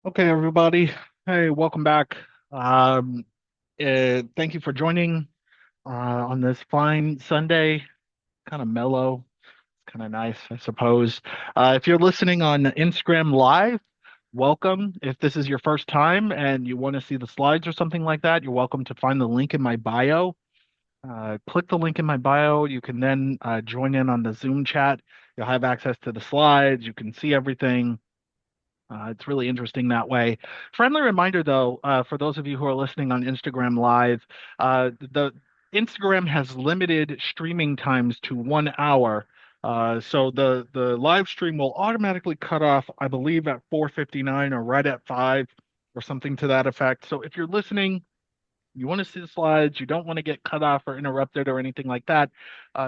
Okay, everybody. Hey, welcome back. Um, Thank you for joining on this fine Sunday. Kind of mellow, kind of nice, I suppose. If you're listening on Instagram Live, welcome. If this is your first time and you want to see the slides or something like that, you're welcome to find the link in my bio. Click the link in my bio. You can then join in on the Zoom chat. You'll have access to the slides. You can see everything. It's really interesting that way. Friendly reminder, though, for those of you who are listening on Instagram Live, the Instagram has limited streaming times to 1 hour. So the live stream will automatically cut off, I believe, at 4:59 or right at 5 or something to that effect. So if you're listening, you want to see the slides, you don't want to get cut off or interrupted or anything like that,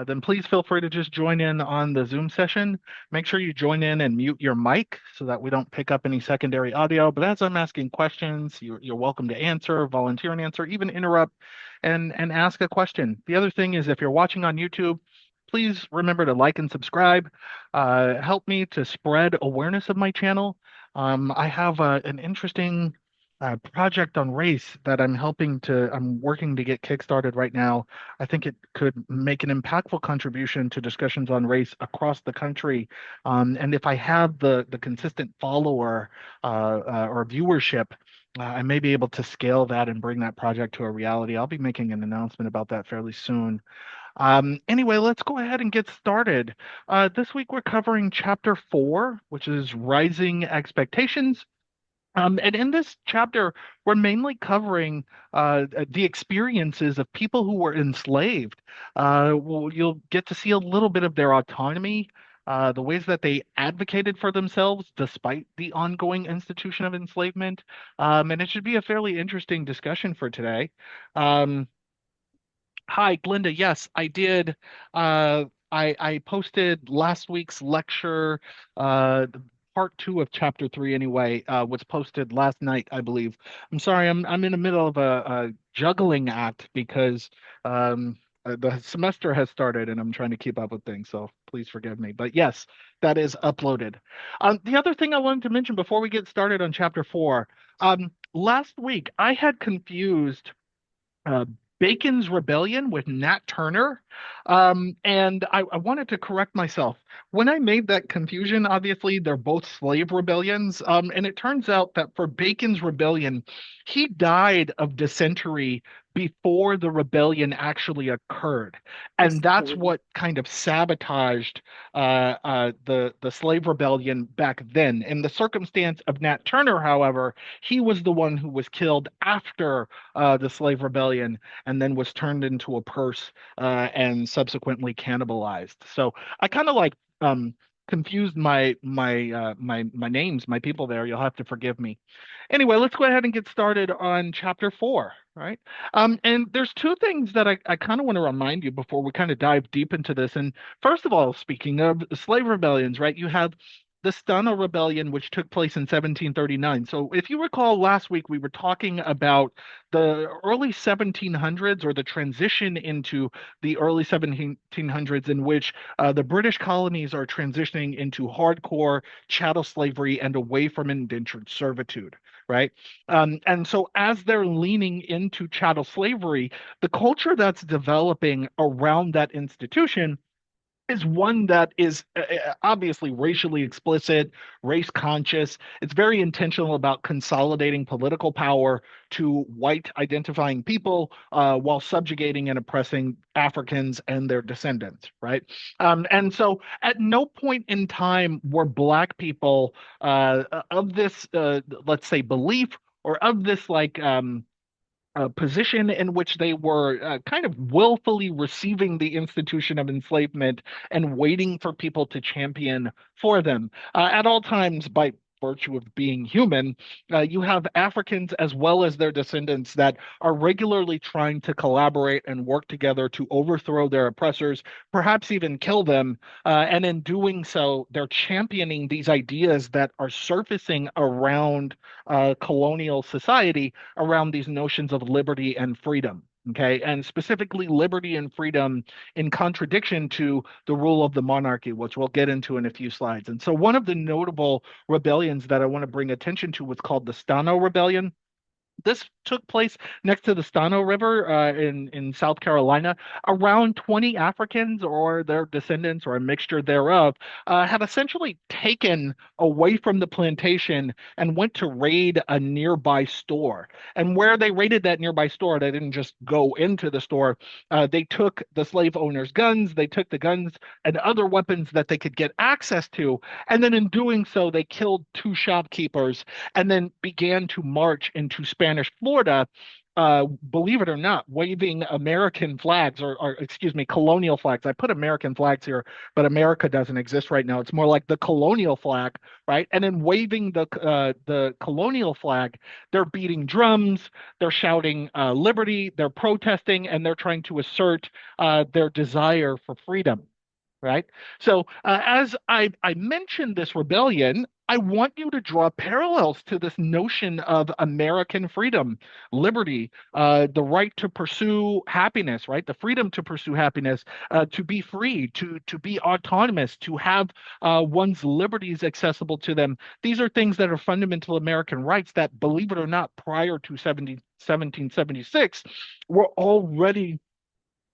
then please feel free to just join in on the Zoom session. Make sure you join in and mute your mic so that we don't pick up any secondary audio. But as I'm asking questions, you're welcome to answer, volunteer and answer, even interrupt and ask a question. The other thing is if you're watching on YouTube, please remember to like and subscribe. Help me to spread awareness of my channel. I have an interesting project on race that I'm working to get kickstarted right now. I think it could make an impactful contribution to discussions on race across the country. And if I have the consistent follower or viewership, I may be able to scale that and bring that project to a reality. I'll be making an announcement about that fairly soon. Anyway, let's go ahead and get started. This week we're covering chapter 4, which is Rising Expectations. And in this chapter, we're mainly covering the experiences of people who were enslaved. You'll get to see a little bit of their autonomy, the ways that they advocated for themselves despite the ongoing institution of enslavement. And it should be a fairly interesting discussion for today. Um, Hi, Glinda. Yes, I did. I posted last week's lecture, the part 2 of chapter 3 anyway, was posted last night, I believe. I'm sorry, I'm in the middle of a juggling act because the semester has started and I'm trying to keep up with things, so please forgive me. But yes, that is uploaded. The other thing I wanted to mention before we get started on chapter 4, last week I had confused uh, Bacon's Rebellion with Nat Turner. And I wanted to correct myself. When I made that confusion, obviously they're both slave rebellions. And it turns out that for Bacon's Rebellion, he died of dysentery before the rebellion actually occurred. And that's Interesting. what kind of sabotaged the slave rebellion back then. In the circumstance of Nat Turner, however, he was the one who was killed after the slave rebellion and then was turned into a purse and subsequently cannibalized. So I kind of like confused my names, my people there. You'll have to forgive me. Anyway, let's go ahead and get started on chapter 4. Right. And there's two things that I kind of want to remind you before we kind of dive deep into this. And first of all, speaking of slave rebellions, right, you have the Stunna Rebellion, which took place in 1739. So, if you recall, last week we were talking about the early 1700s or the transition into the early 1700s, in which the British colonies are transitioning into hardcore chattel slavery and away from indentured servitude. Right. And so, as they're leaning into chattel slavery, the culture that's developing around that institution is one that is obviously racially explicit, race conscious. It's very intentional about consolidating political power to white identifying people while subjugating and oppressing Africans and their descendants, right? And so at no point in time were Black people of this, let's say, belief or of this position in which they were kind of willfully receiving the institution of enslavement and waiting for people to champion for them. At all times, by virtue of being human, you have Africans as well as their descendants that are regularly trying to collaborate and work together to overthrow their oppressors, perhaps even kill them. And in doing so, they're championing these ideas that are surfacing around colonial society around these notions of liberty and freedom. Okay, and specifically liberty and freedom in contradiction to the rule of the monarchy, which we'll get into in a few slides. And so, one of the notable rebellions that I want to bring attention to was called the Stano Rebellion. This took place next to the Stano River in South Carolina. Around 20 Africans or their descendants or a mixture thereof had essentially taken away from the plantation and went to raid a nearby store. And where they raided that nearby store, they didn't just go into the store. They took the slave owners' guns, they took the guns and other weapons that they could get access to. And then in doing so, they killed two shopkeepers and then began to march into Spanish Florida, believe it or not, waving American flags or excuse me, colonial flags. I put American flags here, but America doesn't exist right now. It's more like the colonial flag, right? And then waving the colonial flag, they're beating drums, they're shouting liberty, they're protesting, and they're trying to assert their desire for freedom. Right. So, as I mentioned this rebellion, I want you to draw parallels to this notion of American freedom, liberty, the right to pursue happiness, right? The freedom to pursue happiness, to be free, to be autonomous, to have one's liberties accessible to them. These are things that are fundamental American rights that, believe it or not, prior to 1776, were already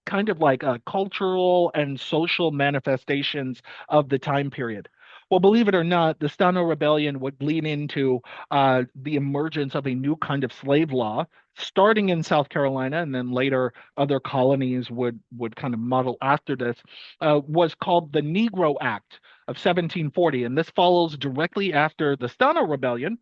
kind of like cultural and social manifestations of the time period. Well, believe it or not, the Stano Rebellion would lead into the emergence of a new kind of slave law, starting in South Carolina, and then later other colonies would kind of model after this. Was called the Negro Act of 1740, and this follows directly after the Stano Rebellion,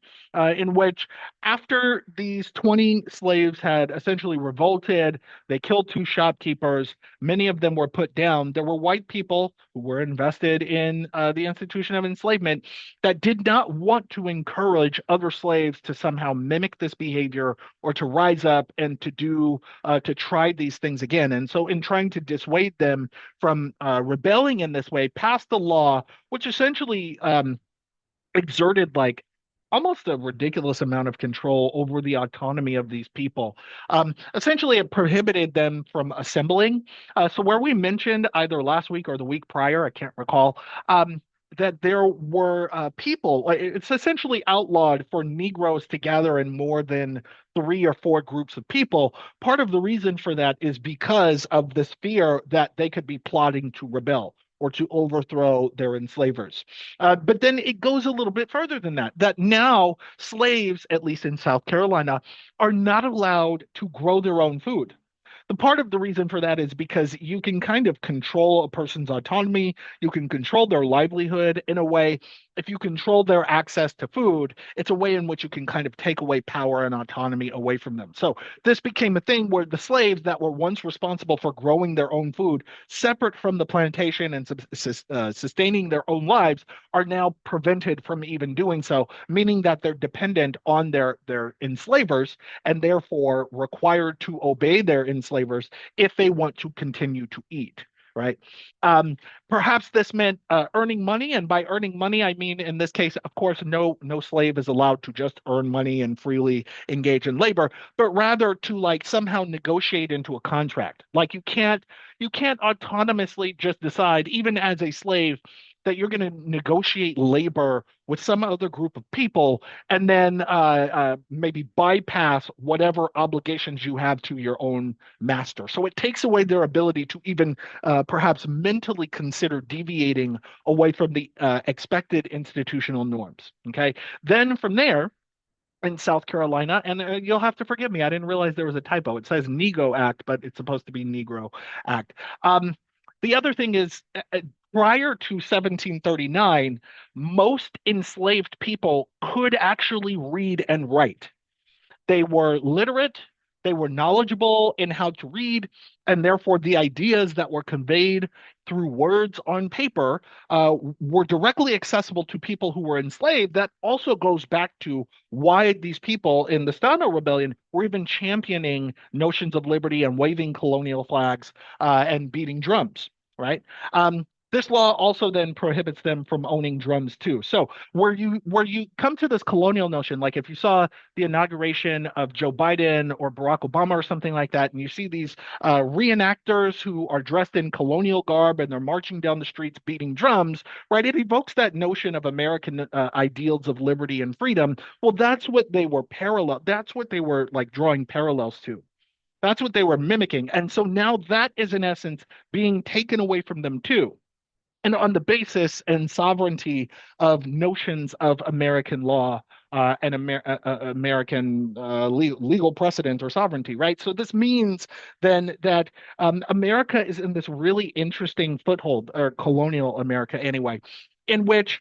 in which after these 20 slaves had essentially revolted, they killed two shopkeepers. Many of them were put down. There were white people who were invested in the institution of enslavement that did not want to encourage other slaves to somehow mimic this behavior or to rise up and to try these things again. And so, in trying to dissuade them from rebelling in this way, passed a law which essentially exerted like almost a ridiculous amount of control over the autonomy of these people. Essentially, it prohibited them from assembling. So, where we mentioned either last week or the week prior, I can't recall, that there were people, like, it's essentially outlawed for Negroes to gather in more than three or four groups of people. Part of the reason for that is because of this fear that they could be plotting to rebel or to overthrow their enslavers. But then it goes a little bit further than that, that now slaves, at least in South Carolina, are not allowed to grow their own food. The part of the reason for that is because you can kind of control a person's autonomy, you can control their livelihood in a way. If you control their access to food, it's a way in which you can kind of take away power and autonomy away from them. So this became a thing where the slaves that were once responsible for growing their own food, separate from the plantation and sustaining their own lives, are now prevented from even doing so, meaning that they're dependent on their enslavers and therefore required to obey their enslavers if they want to continue to eat. Right. Um, Perhaps this meant earning money, and by earning money, I mean in this case, of course, no slave is allowed to just earn money and freely engage in labor, but rather to like somehow negotiate into a contract. Like you can't autonomously just decide, even as a slave, that you're going to negotiate labor with some other group of people and then maybe bypass whatever obligations you have to your own master. So it takes away their ability to even perhaps mentally consider deviating away from the expected institutional norms. Okay. Then from there, in South Carolina, and you'll have to forgive me, I didn't realize there was a typo. It says Nego Act, but it's supposed to be Negro Act. Um, the other thing is, prior to 1739, most enslaved people could actually read and write. They were literate, they were knowledgeable in how to read, and therefore the ideas that were conveyed through words on paper were directly accessible to people who were enslaved. That also goes back to why these people in the Stano Rebellion were even championing notions of liberty and waving colonial flags and beating drums, right? This law also then prohibits them from owning drums too. So where you come to this colonial notion, like if you saw the inauguration of Joe Biden or Barack Obama or something like that, and you see these reenactors who are dressed in colonial garb and they're marching down the streets beating drums, right? It evokes that notion of American ideals of liberty and freedom. Well, that's what they were parallel. That's what they were like drawing parallels to. That's what they were mimicking. And so now that is in essence being taken away from them too, and on the basis and sovereignty of notions of American law and American legal precedent or sovereignty, right? So this means then that America is in this really interesting foothold, or colonial America anyway, in which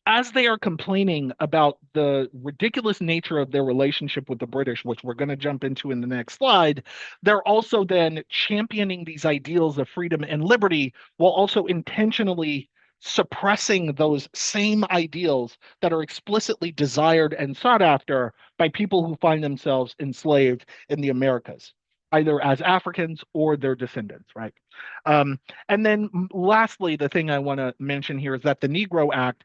as they are complaining about the ridiculous nature of their relationship with the British, which we're going to jump into in the next slide, they're also then championing these ideals of freedom and liberty while also intentionally suppressing those same ideals that are explicitly desired and sought after by people who find themselves enslaved in the Americas, either as Africans or their descendants, right? Um, and then lastly, the thing I want to mention here is that the Negro Act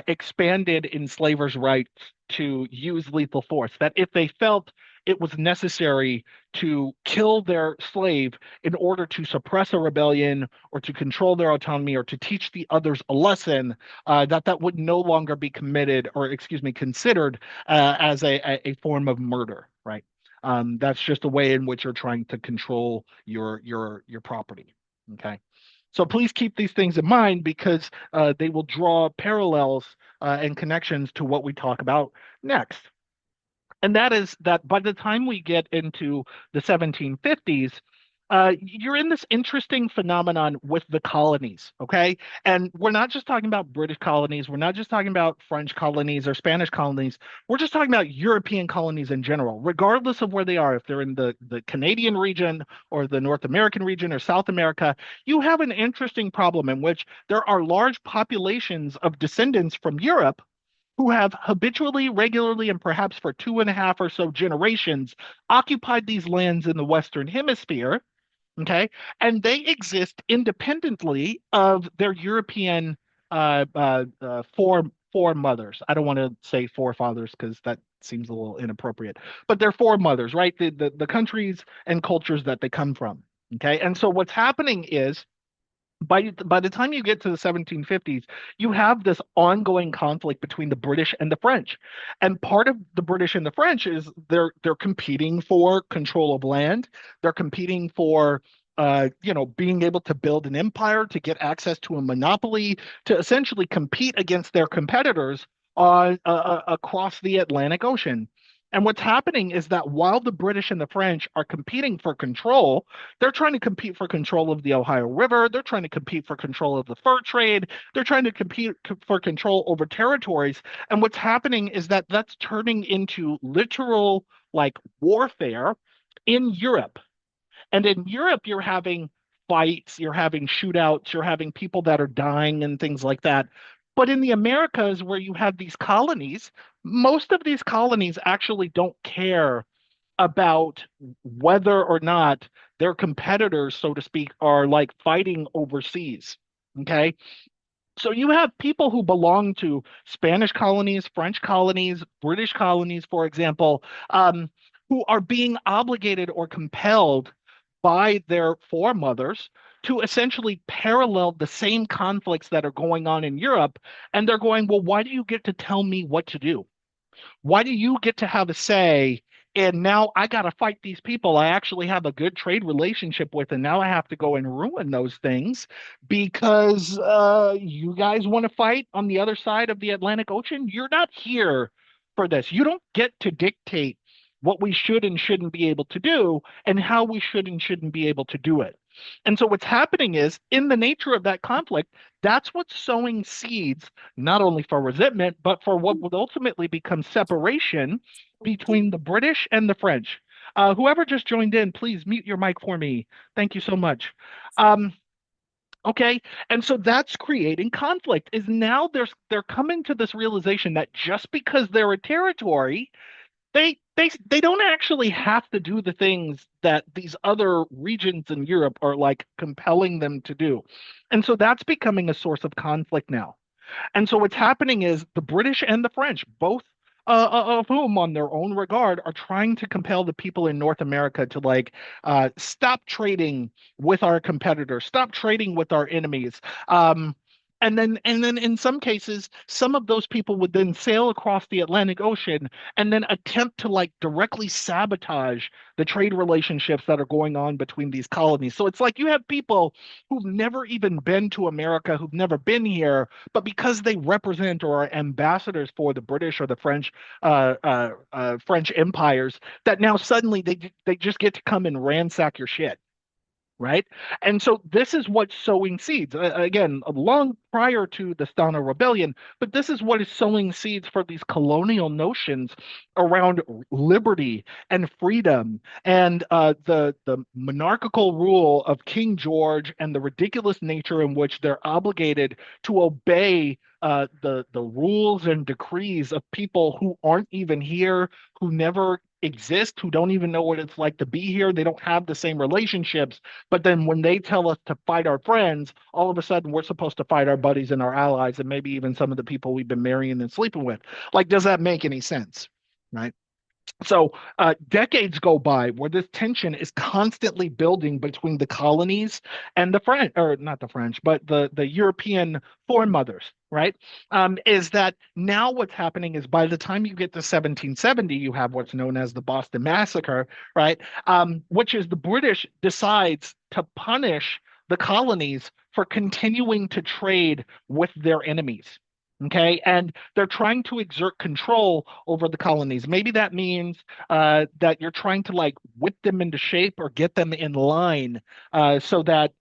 expanded enslavers' rights to use lethal force. That if they felt it was necessary to kill their slave in order to suppress a rebellion or to control their autonomy or to teach the others a lesson, that would no longer be committed or, excuse me, considered as a form of murder, right? That's just a way in which you're trying to control your property. Okay. So please keep these things in mind because they will draw parallels and connections to what we talk about next. And that is that by the time we get into the 1750s, you're in this interesting phenomenon with the colonies, okay? And we're not just talking about British colonies, we're not just talking about French colonies or Spanish colonies, we're just talking about European colonies in general, regardless of where they are, if they're in the Canadian region or the North American region or South America. You have an interesting problem in which there are large populations of descendants from Europe who have habitually, regularly, and perhaps for two and a half or so generations occupied these lands in the Western Hemisphere. Okay. And they exist independently of their European foremothers. I don't want to say forefathers because that seems a little inappropriate, but they're foremothers, right? The countries and cultures that they come from. Okay. And so what's happening is by the time you get to the 1750s, you have this ongoing conflict between the British and the French. And part of the British and the French is they're competing for control of land. They're competing for being able to build an empire, to get access to a monopoly, to essentially compete against their competitors across the Atlantic Ocean. And what's happening is that while the British and the French are competing for control, they're trying to compete for control of the Ohio River. They're trying to compete for control of the fur trade. They're trying to compete for control over territories. And what's happening is that that's turning into literal like warfare in Europe. And in Europe, you're having fights, you're having shootouts, you're having people that are dying and things like that. But in the Americas, where you have these colonies, most of these colonies actually don't care about whether or not their competitors, so to speak, are like fighting overseas. Okay. So you have people who belong to Spanish colonies, French colonies, British colonies, for example, who are being obligated or compelled by their foremothers to essentially parallel the same conflicts that are going on in Europe. And they're going, well, why do you get to tell me what to do? Why do you get to have a say? And now I got to fight these people I actually have a good trade relationship with, and now I have to go and ruin those things because you guys want to fight on the other side of the Atlantic Ocean. You're not here for this. You don't get to dictate what we should and shouldn't be able to do and how we should and shouldn't be able to do it. And so what's happening is, in the nature of that conflict, that's what's sowing seeds not only for resentment, but for what would ultimately become separation between the British and the French. Whoever just joined in, please mute your mic for me. Thank you so much. Um, okay, and so that's creating conflict. Is now they're coming to this realization that just because they're a territory, they don't actually have to do the things that these other regions in Europe are like compelling them to do. And so that's becoming a source of conflict now. And so what's happening is the British and the French, both of whom, on their own regard, are trying to compel the people in North America to like stop trading with our competitors, stop trading with our enemies. And then in some cases, some of those people would then sail across the Atlantic Ocean and then attempt to like directly sabotage the trade relationships that are going on between these colonies. So it's like you have people who've never even been to America, who've never been here, but because they represent or are ambassadors for the British or the French empires, that now suddenly they just get to come and ransack your shit, right? And so this is what's sowing seeds. Again, long prior to the Stana Rebellion, but this is what is sowing seeds for these colonial notions around liberty and freedom and the monarchical rule of King George and the ridiculous nature in which they're obligated to obey the rules and decrees of people who aren't even here, who never exist, who don't even know what it's like to be here. They don't have the same relationships, but then when they tell us to fight our friends, all of a sudden we're supposed to fight our buddies and our allies and maybe even some of the people we've been marrying and sleeping with. Like, does that make any sense? Right. So decades go by where this tension is constantly building between the colonies and the French, or not the French, but the European foremothers, right? Is that now what's happening is by the time you get to 1770, you have what's known as the Boston Massacre, right? Which is the British decides to punish the colonies for continuing to trade with their enemies. Okay. And they're trying to exert control over the colonies. Maybe that means that you're trying to like whip them into shape or get them in line so that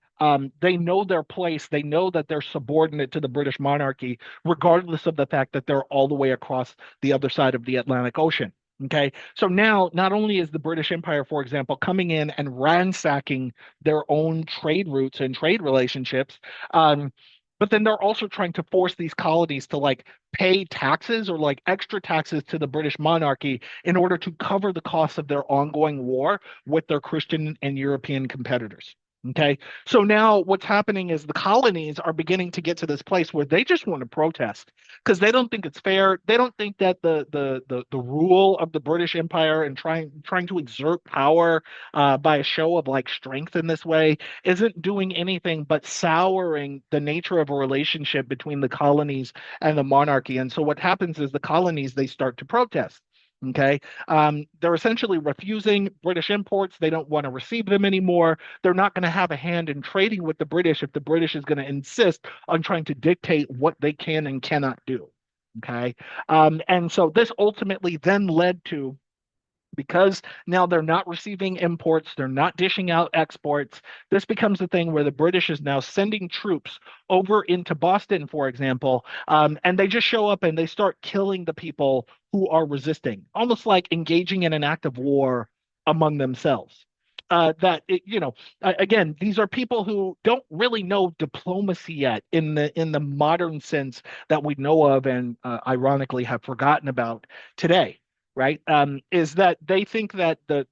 they know their place. They know that they're subordinate to the British monarchy, regardless of the fact that they're all the way across the other side of the Atlantic Ocean. Okay. So now, not only is the British Empire, for example, coming in and ransacking their own trade routes and trade relationships, um, but then they're also trying to force these colonies to like pay taxes or like extra taxes to the British monarchy in order to cover the costs of their ongoing war with their Christian and European competitors. Okay. So now what's happening is the colonies are beginning to get to this place where they just want to protest because they don't think it's fair. They don't think that the rule of the British Empire and trying to exert power by a show of like strength in this way isn't doing anything but souring the nature of a relationship between the colonies and the monarchy. And so what happens is the colonies they start to protest. Okay. They're essentially refusing British imports. They don't want to receive them anymore. They're not going to have a hand in trading with the British if the British is going to insist on trying to dictate what they can and cannot do. Okay. And so this ultimately then led to, because now they're not receiving imports, they're not dishing out exports. This becomes a thing where the British is now sending troops over into Boston, for example, and they just show up and they start killing the people who are resisting, almost like engaging in an act of war among themselves. Again, these are people who don't really know diplomacy yet in the modern sense that we know of and ironically have forgotten about today, right? Is that they think that the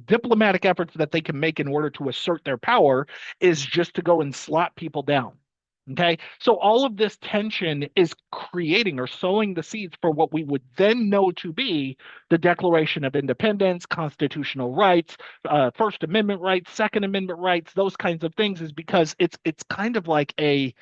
diplomatic efforts that they can make in order to assert their power is just to go and slap people down. Okay, so all of this tension is creating or sowing the seeds for what we would then know to be the Declaration of Independence, constitutional rights, First Amendment rights, Second Amendment rights, those kinds of things, is because it's kind of like a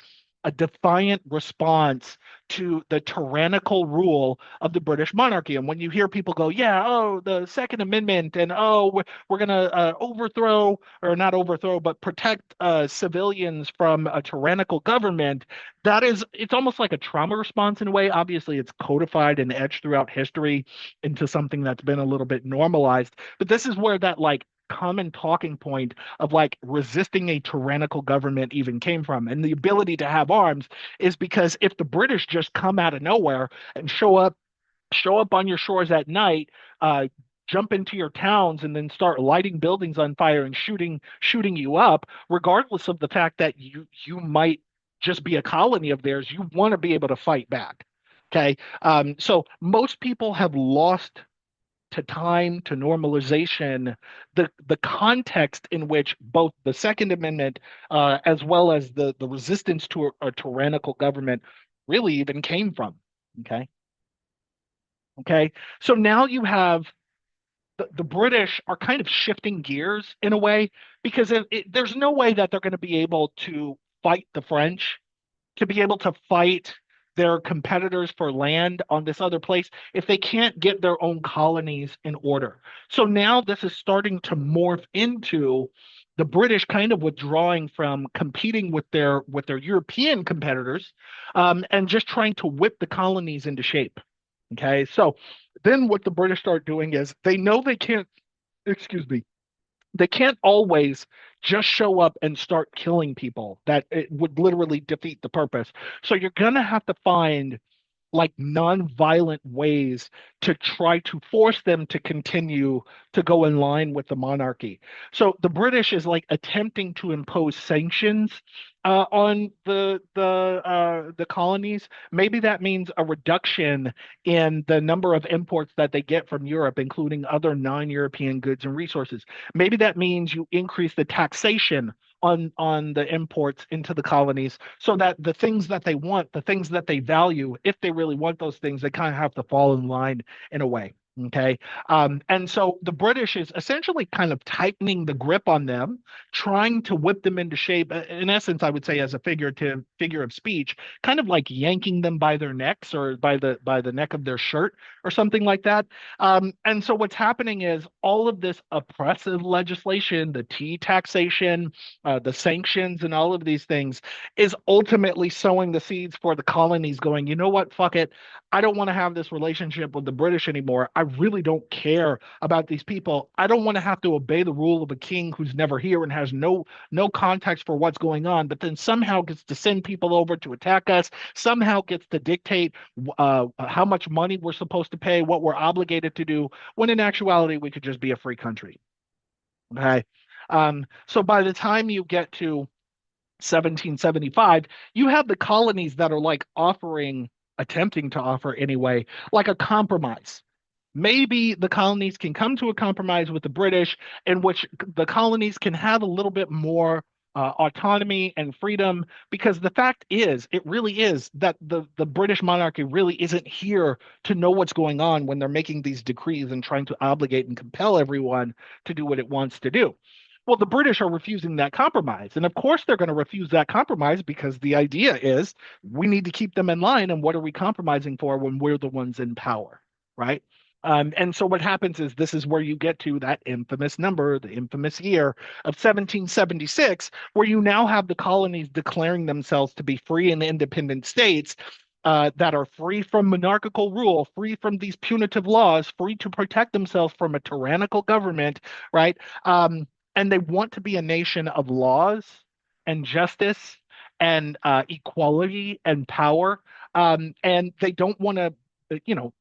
defiant response to the tyrannical rule of the British monarchy. And when you hear people go, yeah, oh, the Second Amendment, and oh, we're going to overthrow, or not overthrow, but protect civilians from a tyrannical government, it's almost like a trauma response in a way. Obviously, it's codified and etched throughout history into something that's been a little bit normalized. But this is where that like common talking point of like resisting a tyrannical government even came from. And the ability to have arms is because if the British just come out of nowhere and show up on your shores at night, jump into your towns and then start lighting buildings on fire and shooting you up, regardless of the fact that you might just be a colony of theirs, you want to be able to fight back. Okay. So most people have lost to time to normalization the context in which both the Second Amendment as well as the resistance to a tyrannical government really even came from. Okay. Okay. So now you have the British are kind of shifting gears in a way because there's no way that they're going to be able to fight the French, to be able to fight their competitors for land on this other place if they can't get their own colonies in order. So now this is starting to morph into the British kind of withdrawing from competing with their European competitors, and just trying to whip the colonies into shape. Okay, so then what the British start doing is they know they can't, excuse me, they can't always just show up and start killing people. That it would literally defeat the purpose. So you're gonna have to find like non-violent ways to try to force them to continue to go in line with the monarchy. So the British is like attempting to impose sanctions on the colonies. Maybe that means a reduction in the number of imports that they get from Europe, including other non-European goods and resources. Maybe that means you increase the taxation on the imports into the colonies so that the things that they want, the things that they value, if they really want those things, they kind of have to fall in line in a way. Okay. And so the British is essentially kind of tightening the grip on them, trying to whip them into shape. In essence, I would say as a figure of speech, kind of like yanking them by their necks or by the neck of their shirt or something like that. And so what's happening is all of this oppressive legislation, the tea taxation, the sanctions and all of these things is ultimately sowing the seeds for the colonies going, you know what, fuck it. I don't want to have this relationship with the British anymore. I really don't care about these people. I don't want to have to obey the rule of a king who's never here and has no context for what's going on, but then somehow gets to send people over to attack us, somehow gets to dictate how much money we're supposed to pay, what we're obligated to do, when in actuality we could just be a free country. Okay. So by the time you get to 1775, you have the colonies that are like attempting to offer anyway, like a compromise. Maybe the colonies can come to a compromise with the British in which the colonies can have a little bit more autonomy and freedom, because the fact is, it really is that the British monarchy really isn't here to know what's going on when they're making these decrees and trying to obligate and compel everyone to do what it wants to do. Well, the British are refusing that compromise. And of course, they're going to refuse that compromise because the idea is we need to keep them in line. And what are we compromising for when we're the ones in power? Right. And so what happens is this is where you get to that infamous number, the infamous year of 1776, where you now have the colonies declaring themselves to be free and independent states that are free from monarchical rule, free from these punitive laws, free to protect themselves from a tyrannical government, right? And they want to be a nation of laws and justice and equality and power. And they don't want to,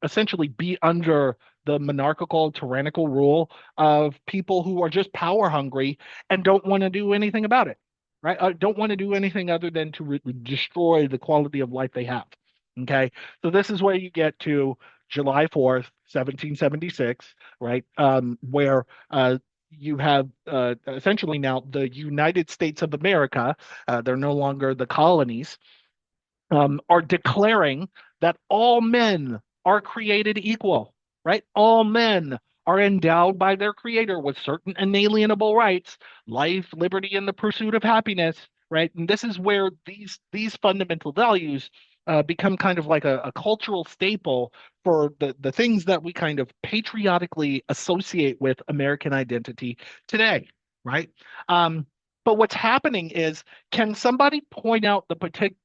essentially be under the monarchical, tyrannical rule of people who are just power hungry and don't want to do anything about it, right? Don't want to do anything other than to destroy the quality of life they have. Okay. So this is where you get to July 4th, 1776, right? Where you have essentially now the United States of America, they're no longer the colonies, are declaring that all men are created equal, right? All men are endowed by their creator with certain inalienable rights, life, liberty, and the pursuit of happiness, right? And this is where these fundamental values become kind of like a cultural staple for the things that we kind of patriotically associate with American identity today, right? But what's happening is, can somebody point out the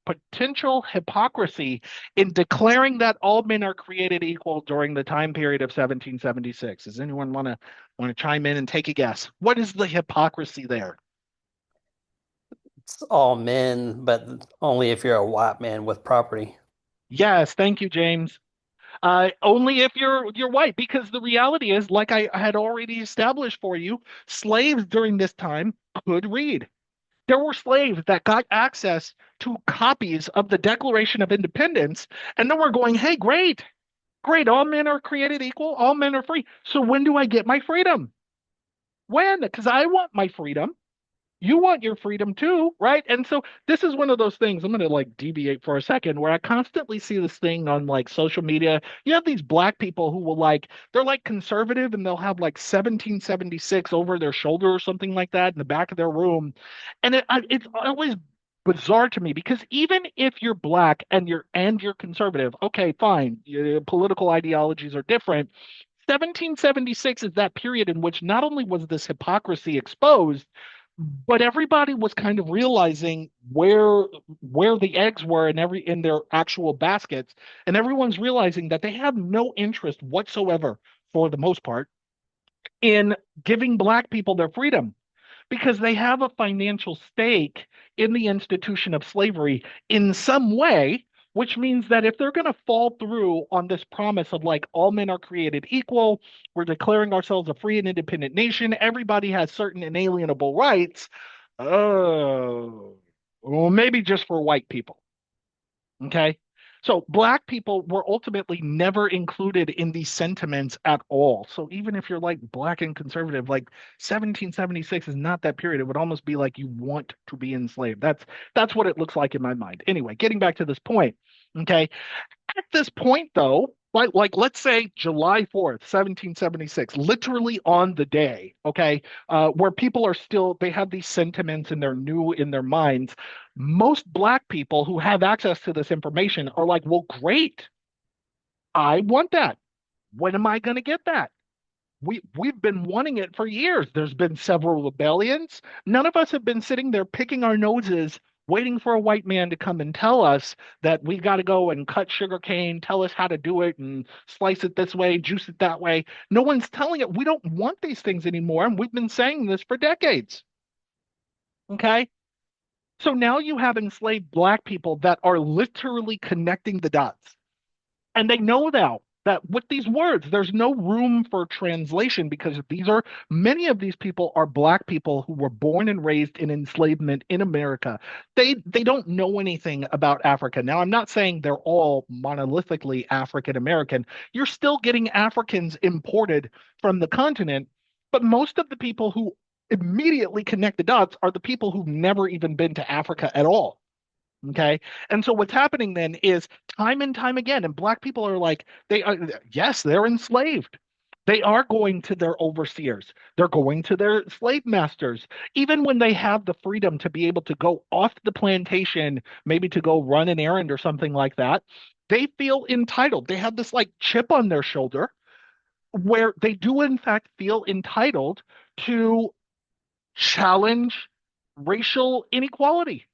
potential hypocrisy in declaring that all men are created equal during the time period of 1776? Does anyone want to chime in and take a guess? What is the hypocrisy there? It's all men, but only if you're a white man with property. Yes, thank you, James. Only if you're white, because the reality is, like I had already established for you, slaves during this time could read. There were slaves that got access to copies of the Declaration of Independence, and then we're going, hey, great. Great, all men are created equal, all men are free. So when do I get my freedom? When? Because I want my freedom. You want your freedom too, right? And so this is one of those things. I'm going to like deviate for a second where I constantly see this thing on like social media. You have these black people who will like, they're like conservative and they'll have like 1776 over their shoulder or something like that in the back of their room. And it's always bizarre to me because even if you're black and you're conservative, okay, fine, your political ideologies are different. 1776 is that period in which not only was this hypocrisy exposed, but everybody was kind of realizing where the eggs were in their actual baskets, and everyone's realizing that they have no interest whatsoever, for the most part, in giving black people their freedom because they have a financial stake in the institution of slavery in some way, which means that if they're going to fall through on this promise of like all men are created equal, we're declaring ourselves a free and independent nation, everybody has certain inalienable rights. Oh, well, maybe just for white people. Okay. So black people were ultimately never included in these sentiments at all. So even if you're like black and conservative, like 1776 is not that period. It would almost be like you want to be enslaved. That's what it looks like in my mind. Anyway, getting back to this point. Okay. At this point, though, like let's say July 4th, 1776, literally on the day, okay, where people are still, they have these sentiments and they're new in their minds. Most Black people who have access to this information are like, well, great, I want that. When am I going to get that? We've been wanting it for years. There's been several rebellions. None of us have been sitting there picking our noses, waiting for a white man to come and tell us that we got to go and cut sugar cane, tell us how to do it and slice it this way, juice it that way. No one's telling it. We don't want these things anymore. And we've been saying this for decades. Okay. So now you have enslaved black people that are literally connecting the dots. And they know now that with these words, there's no room for translation because these are many of these people are black people who were born and raised in enslavement in America. They don't know anything about Africa. Now, I'm not saying they're all monolithically African American. You're still getting Africans imported from the continent, but most of the people who immediately connect the dots are the people who've never even been to Africa at all. Okay. And so what's happening then is time and time again, and black people are like, they are, yes, they're enslaved. They are going to their overseers. They're going to their slave masters. Even when they have the freedom to be able to go off the plantation, maybe to go run an errand or something like that, they feel entitled. They have this like chip on their shoulder where they do, in fact, feel entitled to challenge racial inequality.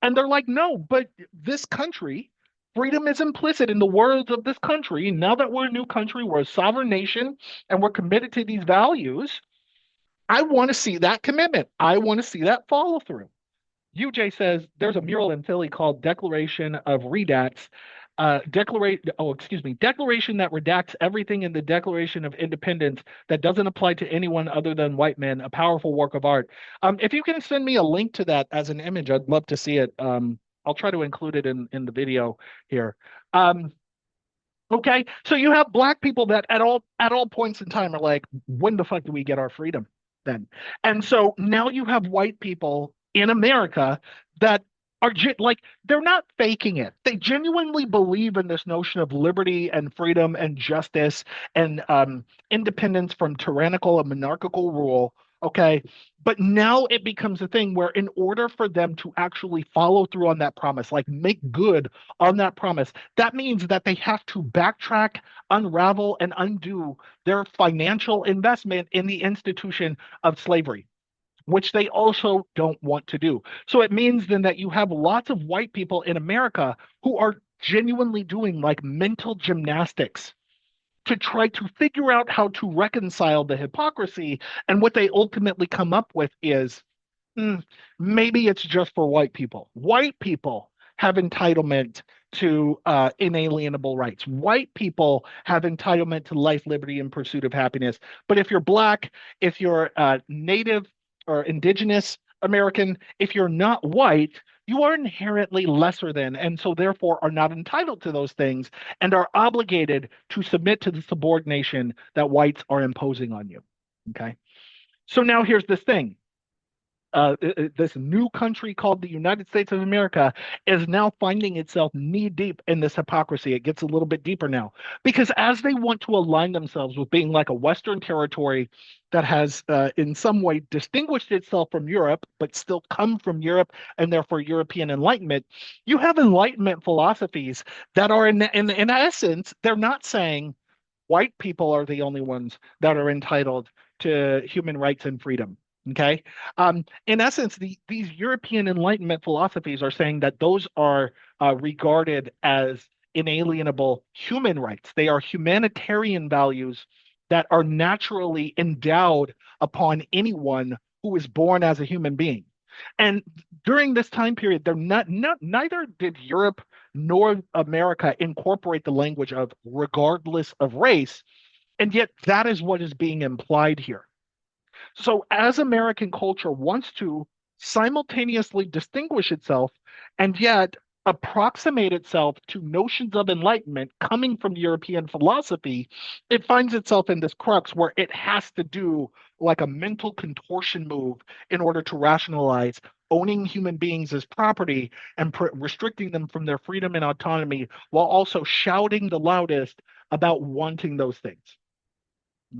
And they're like, no, but this country, freedom is implicit in the words of this country. Now that we're a new country, we're a sovereign nation, and we're committed to these values. I want to see that commitment. I want to see that follow through. UJ says there's a mural in Philly called Declaration of Redacts. Declaration that redacts everything in the Declaration of Independence that doesn't apply to anyone other than white men. A powerful work of art. If you can send me a link to that as an image, I'd love to see it. I'll try to include it in the video here. Okay, so you have black people that at all points in time are like, when the fuck do we get our freedom then? And so now you have white people in America that are like they're not faking it. They genuinely believe in this notion of liberty and freedom and justice and independence from tyrannical and monarchical rule. Okay, but now it becomes a thing where in order for them to actually follow through on that promise, like make good on that promise, that means that they have to backtrack, unravel, and undo their financial investment in the institution of slavery, which they also don't want to do. So it means then that you have lots of white people in America who are genuinely doing like mental gymnastics to try to figure out how to reconcile the hypocrisy. And what they ultimately come up with is mm, maybe it's just for white people. White people have entitlement to inalienable rights. White people have entitlement to life, liberty, and pursuit of happiness. But if you're black, if you're native or indigenous American, if you're not white, you are inherently lesser than, and so therefore are not entitled to those things and are obligated to submit to the subordination that whites are imposing on you. Okay. So now here's this thing. This new country called the United States of America is now finding itself knee deep in this hypocrisy. It gets a little bit deeper now because as they want to align themselves with being like a Western territory that has, in some way, distinguished itself from Europe, but still come from Europe and therefore European Enlightenment, you have Enlightenment philosophies that are, in essence, they're not saying white people are the only ones that are entitled to human rights and freedom. Okay. In essence, these European Enlightenment philosophies are saying that those are regarded as inalienable human rights. They are humanitarian values that are naturally endowed upon anyone who is born as a human being. And during this time period, neither did Europe nor America incorporate the language of regardless of race. And yet that is what is being implied here. So, as American culture wants to simultaneously distinguish itself and yet approximate itself to notions of enlightenment coming from European philosophy, it finds itself in this crux where it has to do like a mental contortion move in order to rationalize owning human beings as property and restricting them from their freedom and autonomy while also shouting the loudest about wanting those things.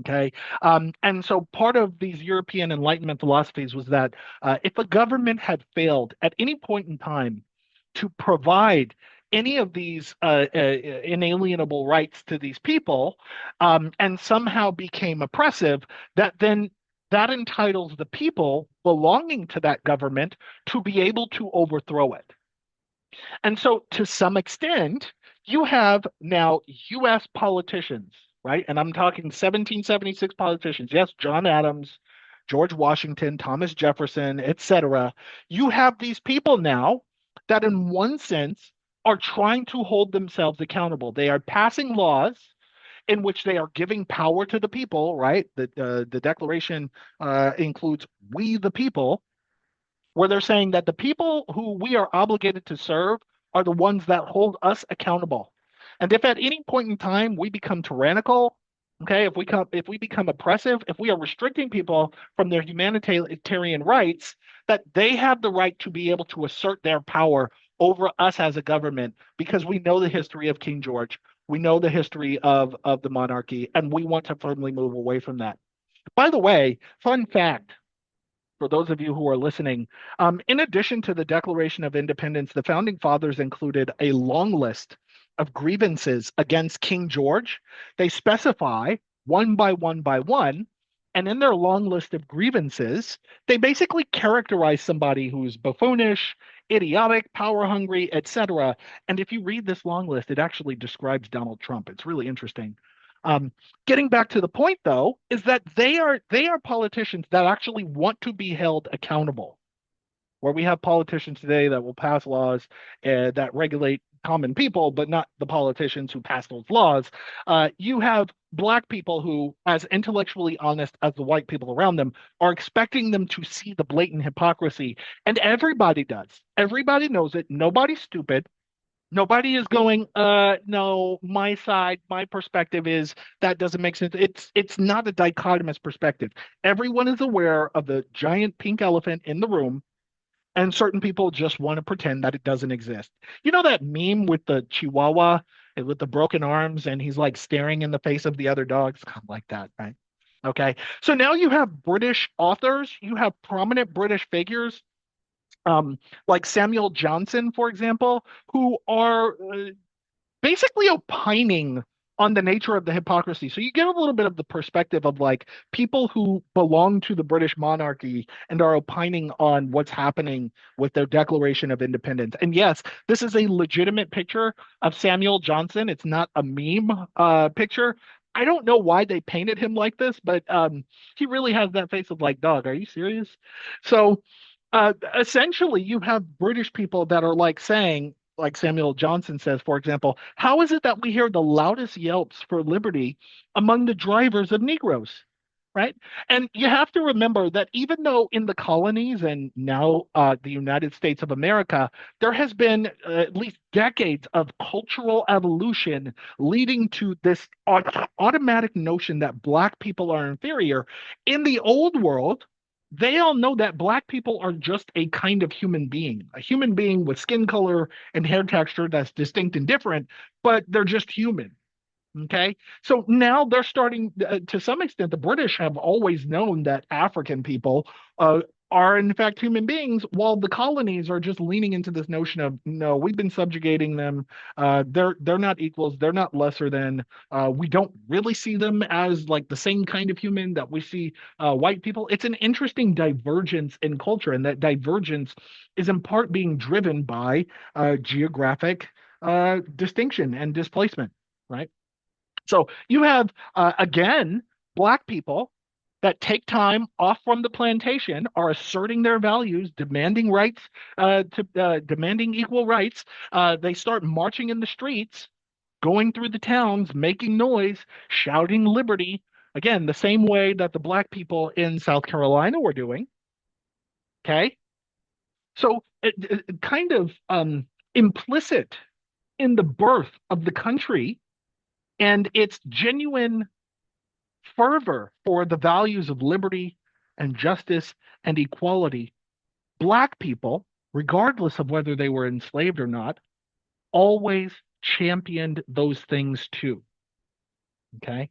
Okay. And so part of these European Enlightenment philosophies was that if a government had failed at any point in time to provide any of these inalienable rights to these people and somehow became oppressive, that entitles the people belonging to that government to be able to overthrow it. And so, to some extent, you have now US politicians, right? And I'm talking 1776 politicians. Yes, John Adams, George Washington, Thomas Jefferson, etc. You have these people now that, in one sense, are trying to hold themselves accountable. They are passing laws in which they are giving power to the people, right? The Declaration includes we the people, where they're saying that the people who we are obligated to serve are the ones that hold us accountable. And if at any point in time we become tyrannical, okay, if we become oppressive, if we are restricting people from their humanitarian rights, that they have the right to be able to assert their power over us as a government because we know the history of King George, we know the history of the monarchy, and we want to firmly move away from that. By the way, fun fact for those of you who are listening, in addition to the Declaration of Independence, the founding fathers included a long list of grievances against King George. They specify one by one by one. And in their long list of grievances, they basically characterize somebody who's buffoonish, idiotic, power hungry, etc. And if you read this long list, it actually describes Donald Trump. It's really interesting. Um, Getting back to the point, though, is that they are politicians that actually want to be held accountable. Where we have politicians today that will pass laws that regulate common people, but not the politicians who pass those laws. You have black people who, as intellectually honest as the white people around them, are expecting them to see the blatant hypocrisy, and everybody does. Everybody knows it. Nobody's stupid. Nobody is going, no, my side, my perspective is that doesn't make sense. It's not a dichotomous perspective. Everyone is aware of the giant pink elephant in the room, and certain people just want to pretend that it doesn't exist. You know that meme with the Chihuahua with the broken arms, and he's like staring in the face of the other dogs? Kind of like that, right? Okay. So now you have British authors, you have prominent British figures like Samuel Johnson, for example, who are basically opining on the nature of the hypocrisy. So you get a little bit of the perspective of like people who belong to the British monarchy and are opining on what's happening with their Declaration of Independence. And yes, this is a legitimate picture of Samuel Johnson. It's not a meme picture. I don't know why they painted him like this, but he really has that face of like, dog, are you serious? So essentially, you have British people that are like saying, like Samuel Johnson says, for example, how is it that we hear the loudest yelps for liberty among the drivers of Negroes? right? And you have to remember that even though in the colonies and now the United States of America, there has been at least decades of cultural evolution leading to this automatic notion that Black people are inferior. In the old world, they all know that Black people are just a kind of human being, a human being with skin color and hair texture that's distinct and different, but they're just human. Okay. So now they're starting, to some extent, the British have always known that African people are, in fact, human beings, while the colonies are just leaning into this notion of, no, we've been subjugating them. They're not equals. They're not lesser than. We don't really see them as like the same kind of human that we see white people. It's an interesting divergence in culture, and that divergence is in part being driven by geographic distinction and displacement, right? So you have, again, Black people that take time off from the plantation are asserting their values, demanding rights, demanding equal rights. They start marching in the streets, going through the towns, making noise, shouting liberty. Again, the same way that the Black people in South Carolina were doing. Okay. So it kind of implicit in the birth of the country and its genuine fervor for the values of liberty and justice and equality, Black people, regardless of whether they were enslaved or not, always championed those things too. Okay.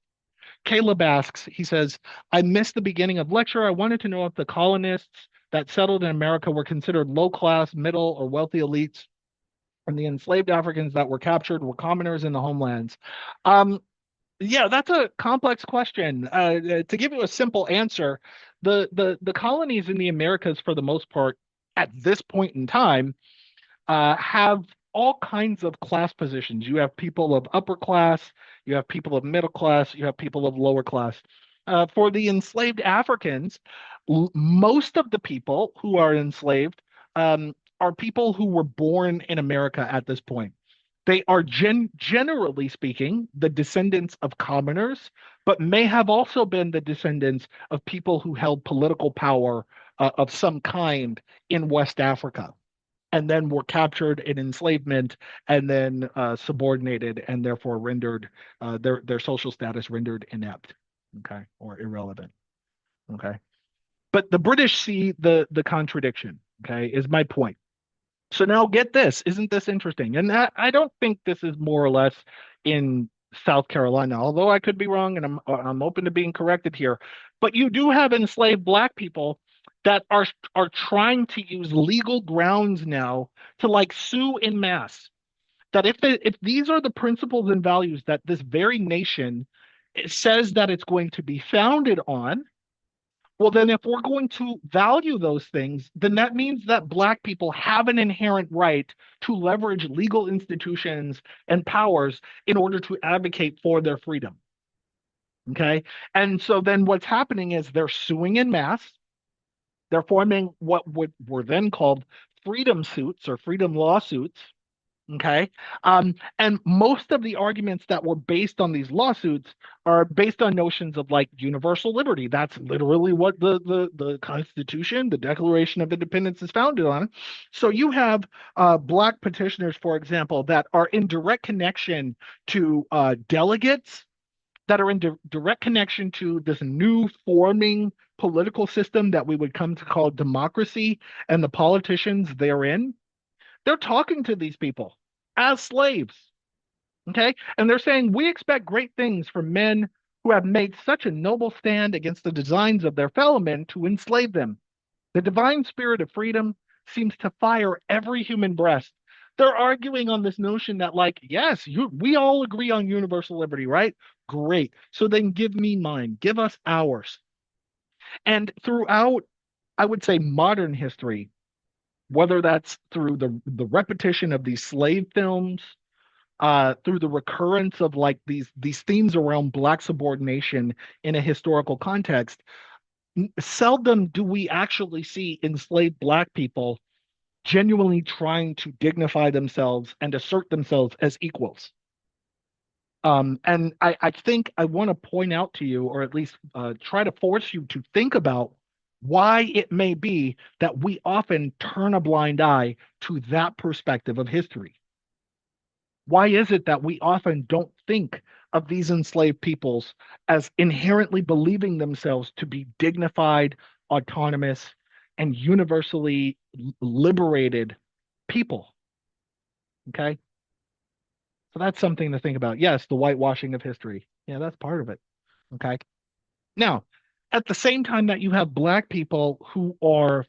Caleb asks, he says, I missed the beginning of lecture. I wanted to know if the colonists that settled in America were considered low class, middle, or wealthy elites, and the enslaved Africans that were captured were commoners in the homelands. Um, Yeah, that's a complex question. To give you a simple answer, the colonies in the Americas, for the most part, at this point in time, have all kinds of class positions. You have people of upper class, you have people of middle class, you have people of lower class. For the enslaved Africans, most of the people who are enslaved are people who were born in America at this point. They are generally speaking the descendants of commoners, but may have also been the descendants of people who held political power of some kind in West Africa and then were captured in enslavement and then subordinated and therefore rendered their social status rendered inept, okay, or irrelevant, okay. But the British see the contradiction, okay, is my point. So now get this, isn't this interesting? And I don't think this is more or less in South Carolina, although I could be wrong, and I'm open to being corrected here. But you do have enslaved Black people that are trying to use legal grounds now to like sue in mass. That if these are the principles and values that this very nation says that it's going to be founded on, well, then if we're going to value those things, then that means that Black people have an inherent right to leverage legal institutions and powers in order to advocate for their freedom. Okay. And so then what's happening is they're suing in mass. They're forming what were then called freedom suits or freedom lawsuits. Okay. And most of the arguments that were based on these lawsuits are based on notions of like universal liberty. That's literally what the Constitution, the Declaration of Independence is founded on. So you have Black petitioners, for example, that are in direct connection to delegates that are in direct connection to this new forming political system that we would come to call democracy and the politicians therein. They're talking to these people as slaves. Okay. And they're saying, we expect great things from men who have made such a noble stand against the designs of their fellow men to enslave them. The divine spirit of freedom seems to fire every human breast. They're arguing on this notion that, like, yes, we all agree on universal liberty, right? Great. So then give me mine, give us ours. And throughout, I would say, modern history, whether that's through the repetition of these slave films, through the recurrence of like these themes around Black subordination in a historical context, seldom do we actually see enslaved Black people genuinely trying to dignify themselves and assert themselves as equals. And I think I want to point out to you, or at least try to force you to think about why it may be that we often turn a blind eye to that perspective of history. Why is it that we often don't think of these enslaved peoples as inherently believing themselves to be dignified, autonomous, and universally liberated people? Okay. So that's something to think about. Yes, the whitewashing of history. Yeah, that's part of it. Okay. Now, at the same time that you have black people who are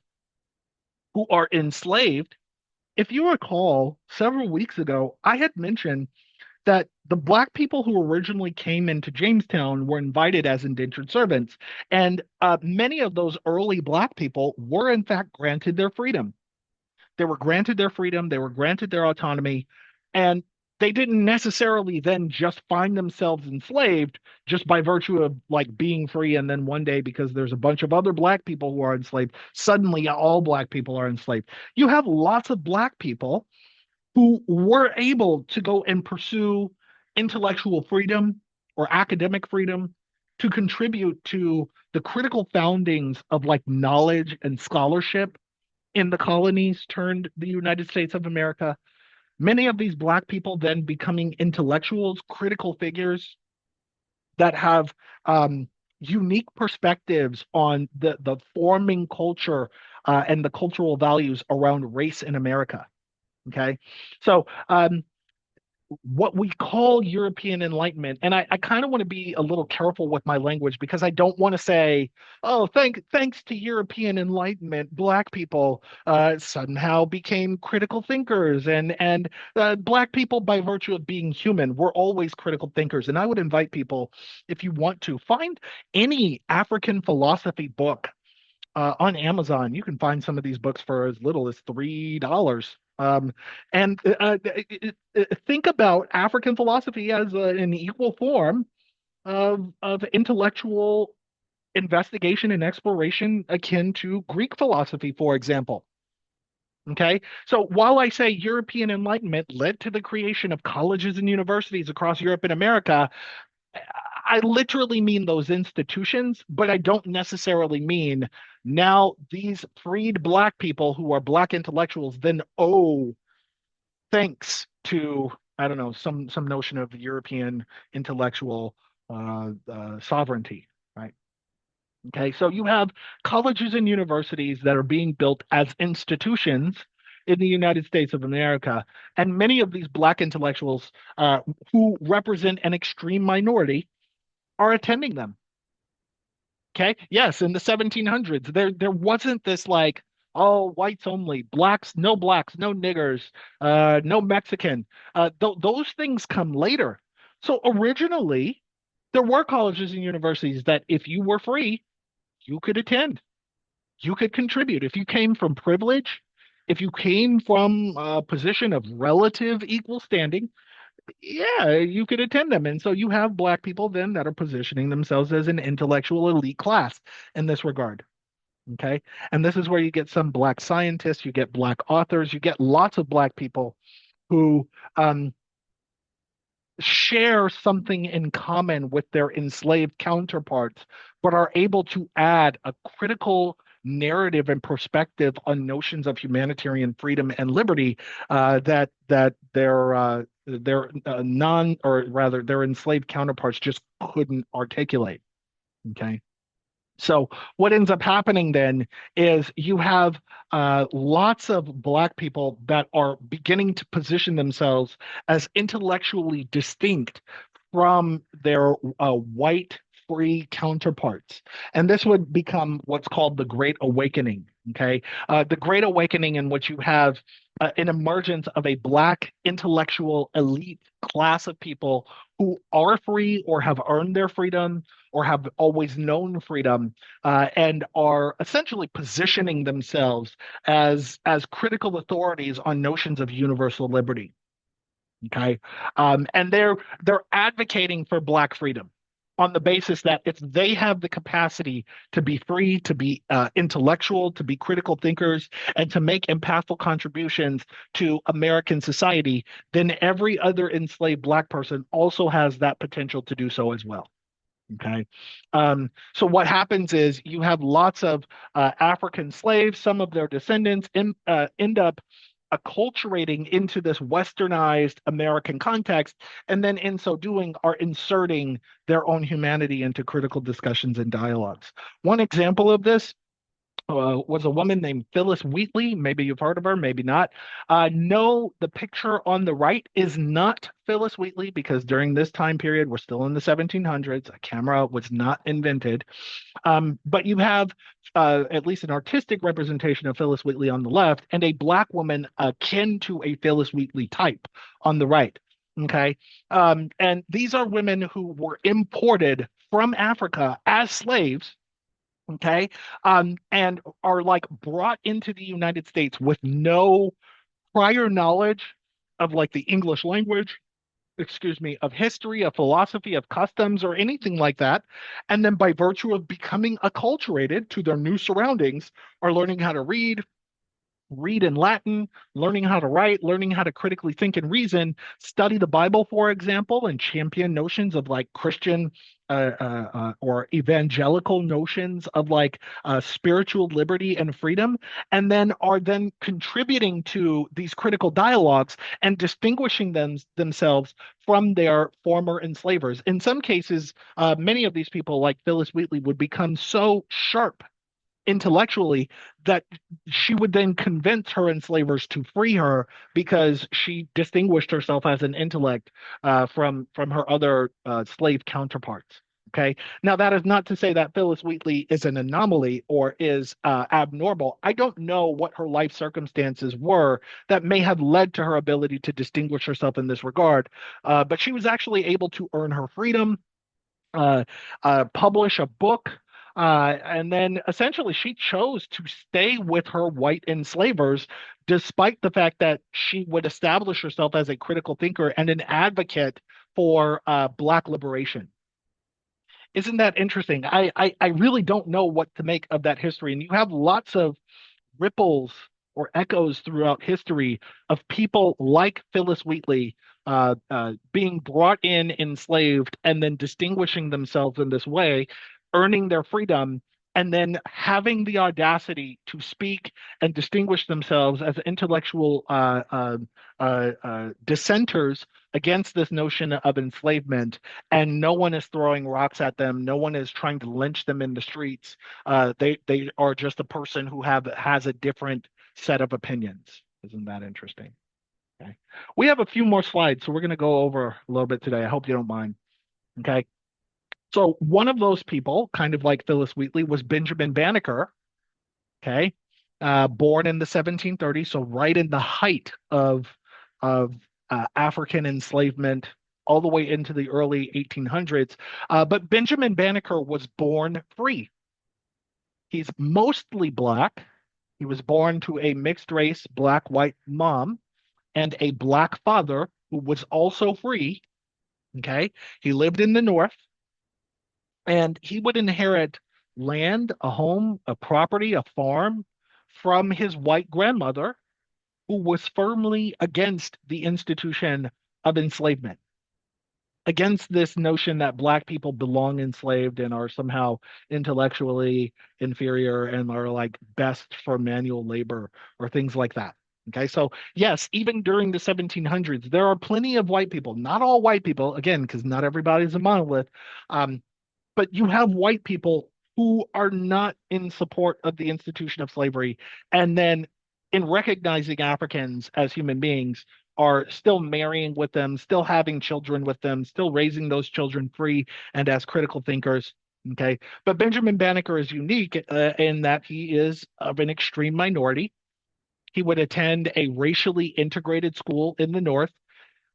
enslaved, if you recall, several weeks ago, I had mentioned that the black people who originally came into Jamestown were invited as indentured servants, and many of those early black people were in fact granted their freedom. They were granted their freedom, they were granted their autonomy, and they didn't necessarily then just find themselves enslaved just by virtue of like being free. And then one day, because there's a bunch of other black people who are enslaved, suddenly all black people are enslaved. You have lots of black people who were able to go and pursue intellectual freedom or academic freedom to contribute to the critical foundings of like knowledge and scholarship in the colonies turned the United States of America. Many of these Black people then becoming intellectuals, critical figures that have unique perspectives on the forming culture and the cultural values around race in America. Okay. So what we call European Enlightenment, and I kind of want to be a little careful with my language because I don't want to say, oh, thanks to European Enlightenment, Black people somehow became critical thinkers, and Black people, by virtue of being human, were always critical thinkers. And I would invite people, if you want to, find any African philosophy book on Amazon. You can find some of these books for as little as $3. And think about African philosophy as an equal form of intellectual investigation and exploration akin to Greek philosophy, for example. Okay, so while I say European Enlightenment led to the creation of colleges and universities across Europe and America, I literally mean those institutions, but I don't necessarily mean now these freed Black people who are Black intellectuals then owe thanks to, I don't know, some notion of European intellectual sovereignty, right? Okay, so you have colleges and universities that are being built as institutions in the United States of America, and many of these Black intellectuals who represent an extreme minority are attending them. Okay. Yes, in the 1700s, there wasn't this like, oh, whites only, blacks, no niggers, no Mexican. Those things come later. So originally, there were colleges and universities that if you were free, you could attend, you could contribute. If you came from privilege, if you came from a position of relative equal standing, yeah, you could attend them. And so you have Black people then that are positioning themselves as an intellectual elite class in this regard. Okay. And this is where you get some Black scientists, you get Black authors, you get lots of Black people who share something in common with their enslaved counterparts, but are able to add a critical narrative and perspective on notions of humanitarian freedom and liberty that their non or rather their enslaved counterparts just couldn't articulate. Okay. So what ends up happening then is you have lots of Black people that are beginning to position themselves as intellectually distinct from their white free counterparts. And this would become what's called the Great Awakening. Okay. The Great Awakening, in which you have an emergence of a Black intellectual elite class of people who are free or have earned their freedom or have always known freedom and are essentially positioning themselves as critical authorities on notions of universal liberty. Okay, and they're advocating for Black freedom. on the basis that if they have the capacity to be free, to be intellectual, to be critical thinkers, and to make impactful contributions to American society, then every other enslaved Black person also has that potential to do so as well. Okay. So what happens is you have lots of African slaves, some of their descendants end up acculturating into this westernized American context, and then in so doing are inserting their own humanity into critical discussions and dialogues. One example of this was a woman named Phyllis Wheatley. Maybe you've heard of her, maybe not. No, the picture on the right is not Phyllis Wheatley because during this time period, we're still in the 1700s. A camera was not invented. But you have at least an artistic representation of Phyllis Wheatley on the left and a Black woman akin to a Phyllis Wheatley type on the right. Okay. And these are women who were imported from Africa as slaves, okay, and are like brought into the United States with no prior knowledge of like the English language, excuse me, of history, of philosophy, of customs, or anything like that. And then by virtue of becoming acculturated to their new surroundings, are learning how to read in Latin, learning how to write, learning how to critically think and reason, study the Bible, for example, and champion notions of like Christian or evangelical notions of like spiritual liberty and freedom, and then are then contributing to these critical dialogues and distinguishing themselves from their former enslavers. In some cases, many of these people, like Phyllis Wheatley, would become so sharp intellectually that she would then convince her enslavers to free her because she distinguished herself as an intellect from her other slave counterparts. Okay. Now, that is not to say that Phyllis Wheatley is an anomaly or is abnormal. I don't know what her life circumstances were that may have led to her ability to distinguish herself in this regard. But she was actually able to earn her freedom, uh, publish a book. And then essentially she chose to stay with her white enslavers, despite the fact that she would establish herself as a critical thinker and an advocate for Black liberation. Isn't that interesting? I really don't know what to make of that history. And you have lots of ripples or echoes throughout history of people like Phyllis Wheatley being brought in enslaved and then distinguishing themselves in this way, earning their freedom, and then having the audacity to speak and distinguish themselves as intellectual dissenters against this notion of enslavement. And no one is throwing rocks at them. No one is trying to lynch them in the streets. They are just a person who have has a different set of opinions. Isn't that interesting? Okay. We have a few more slides, so we're going to go over a little bit today. I hope you don't mind. Okay. So one of those people, kind of like Phyllis Wheatley, was Benjamin Banneker. Okay. Born in the 1730s, so right in the height of African enslavement, all the way into the early 1800s. But Benjamin Banneker was born free. He's mostly black. He was born to a mixed race black white mom and a black father who was also free. Okay. He lived in the North and he would inherit land, a home, a property, a farm from his white grandmother, who was firmly against the institution of enslavement, against this notion that black people belong enslaved and are somehow intellectually inferior and are like best for manual labor or things like that. Okay, so yes, even during the 1700s, there are plenty of white people, not all white people, again, because not everybody's a monolith, um, but you have white people who are not in support of the institution of slavery, and then in recognizing Africans as human beings, are still marrying with them, still having children with them, still raising those children free and as critical thinkers. Okay. But Benjamin Banneker is unique in that he is of an extreme minority. He would attend a racially integrated school in the North.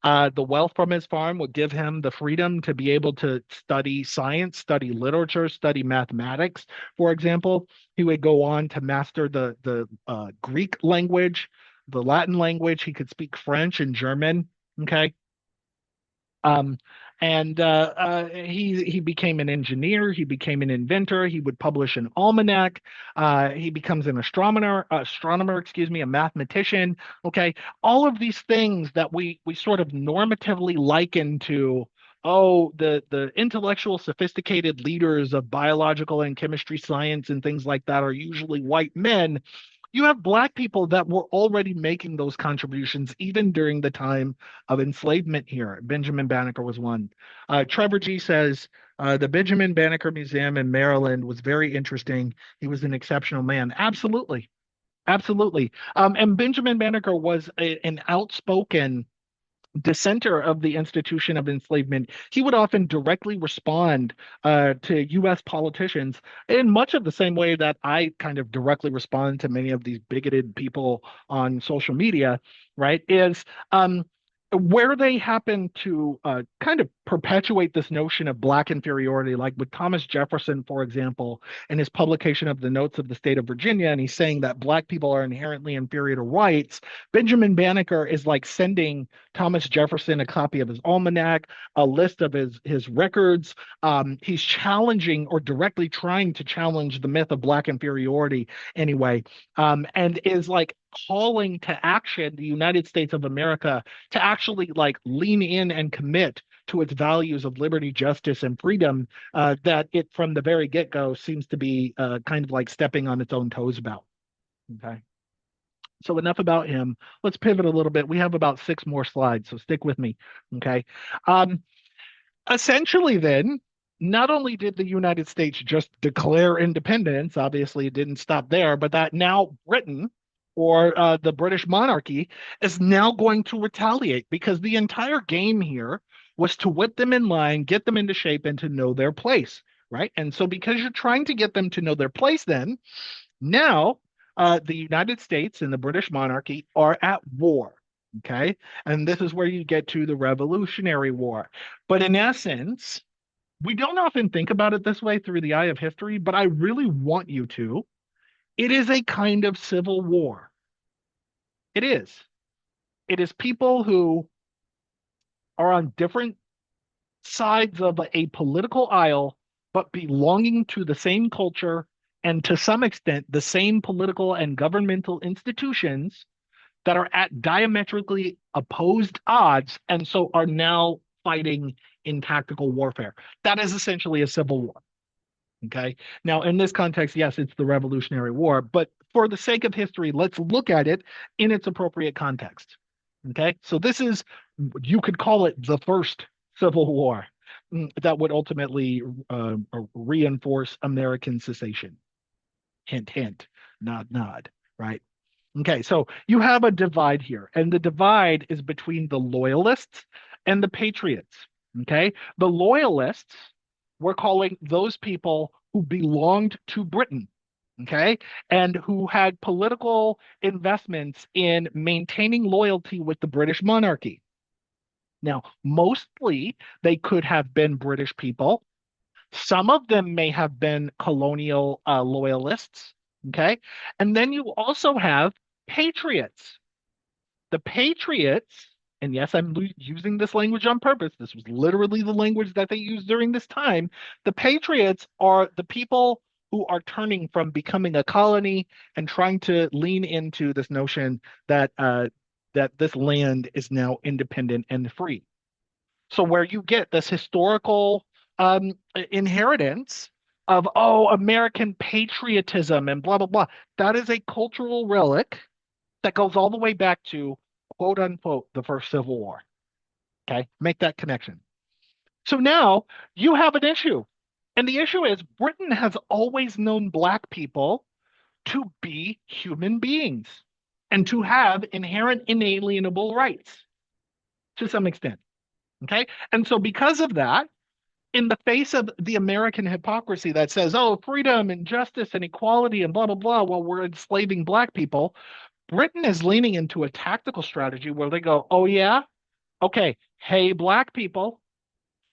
The wealth from his farm would give him the freedom to be able to study science, study literature, study mathematics. For example, he would go on to master the Greek language, the Latin language. He could speak French and German. Okay. Um, And he became an engineer. He became an inventor. He would publish an almanac. He becomes an astronomer, excuse me, a mathematician. Okay, all of these things that we sort of normatively liken to. Oh, the intellectual, sophisticated leaders of biological and chemistry science and things like that are usually white men. You have black people that were already making those contributions even during the time of enslavement here. Benjamin Banneker was one. Trevor G says the Benjamin Banneker Museum in Maryland was very interesting. He was an exceptional man. Absolutely. Absolutely. And Benjamin Banneker was an outspoken dissenter of the institution of enslavement. He would often directly respond to U.S. politicians in much of the same way that I kind of directly respond to many of these bigoted people on social media, right? Is where they happen to kind of perpetuate this notion of black inferiority, like with Thomas Jefferson, for example, in his publication of the Notes of the State of Virginia, and he's saying that black people are inherently inferior to whites. Benjamin Banneker is like sending Thomas Jefferson a copy of his almanac, a list of his records. He's challenging or directly trying to challenge the myth of black inferiority anyway, and is like calling to action the United States of America to actually like lean in and commit to its values of liberty, justice, and freedom that it from the very get-go seems to be kind of like stepping on its own toes about. Okay. So enough about him. Let's pivot a little bit. We have about six more slides, so stick with me. Okay. Um, Essentially, then, not only did the United States just declare independence, obviously it didn't stop there, but that now Britain or the British monarchy is now going to retaliate because the entire game here was to whip them in line, get them into shape, and to know their place, right? And so, because you're trying to get them to know their place, then now, the United States and the British monarchy are at war. Okay. And this is where you get to the Revolutionary War. But in essence, we don't often think about it this way through the eye of history, but I really want you to. It is a kind of civil war. It is. It is people who are on different sides of a political aisle, but belonging to the same culture and to some extent the same political and governmental institutions that are at diametrically opposed odds and so are now fighting in tactical warfare. That is essentially a civil war. Okay. Now, in this context, yes, it's the Revolutionary War, but for the sake of history, let's look at it in its appropriate context. Okay. So this is, you could call it the first Civil War that would ultimately reinforce American secession. Hint, hint, nod, nod, right? Okay, so you have a divide here, and the divide is between the loyalists and the patriots. Okay, the loyalists we're calling those people who belonged to Britain. Okay, and who had political investments in maintaining loyalty with the British monarchy. Now, mostly they could have been British people. Some of them may have been colonial loyalists. Okay. And then you also have patriots. The patriots, and yes, I'm using this language on purpose. This was literally the language that they used during this time. The patriots are the people who are turning from becoming a colony and trying to lean into this notion that that this land is now independent and free. So where you get this historical inheritance of American patriotism and blah blah blah, that is a cultural relic that goes all the way back to quote unquote the first Civil War. Okay, make that connection. So now you have an issue, and the issue is Britain has always known black people to be human beings and to have inherent inalienable rights to some extent. Okay, and so because of that, in the face of the American hypocrisy that says, oh, freedom and justice and equality and blah, blah, blah, while we're enslaving black people, Britain is leaning into a tactical strategy where they go, oh, yeah, okay, hey, black people,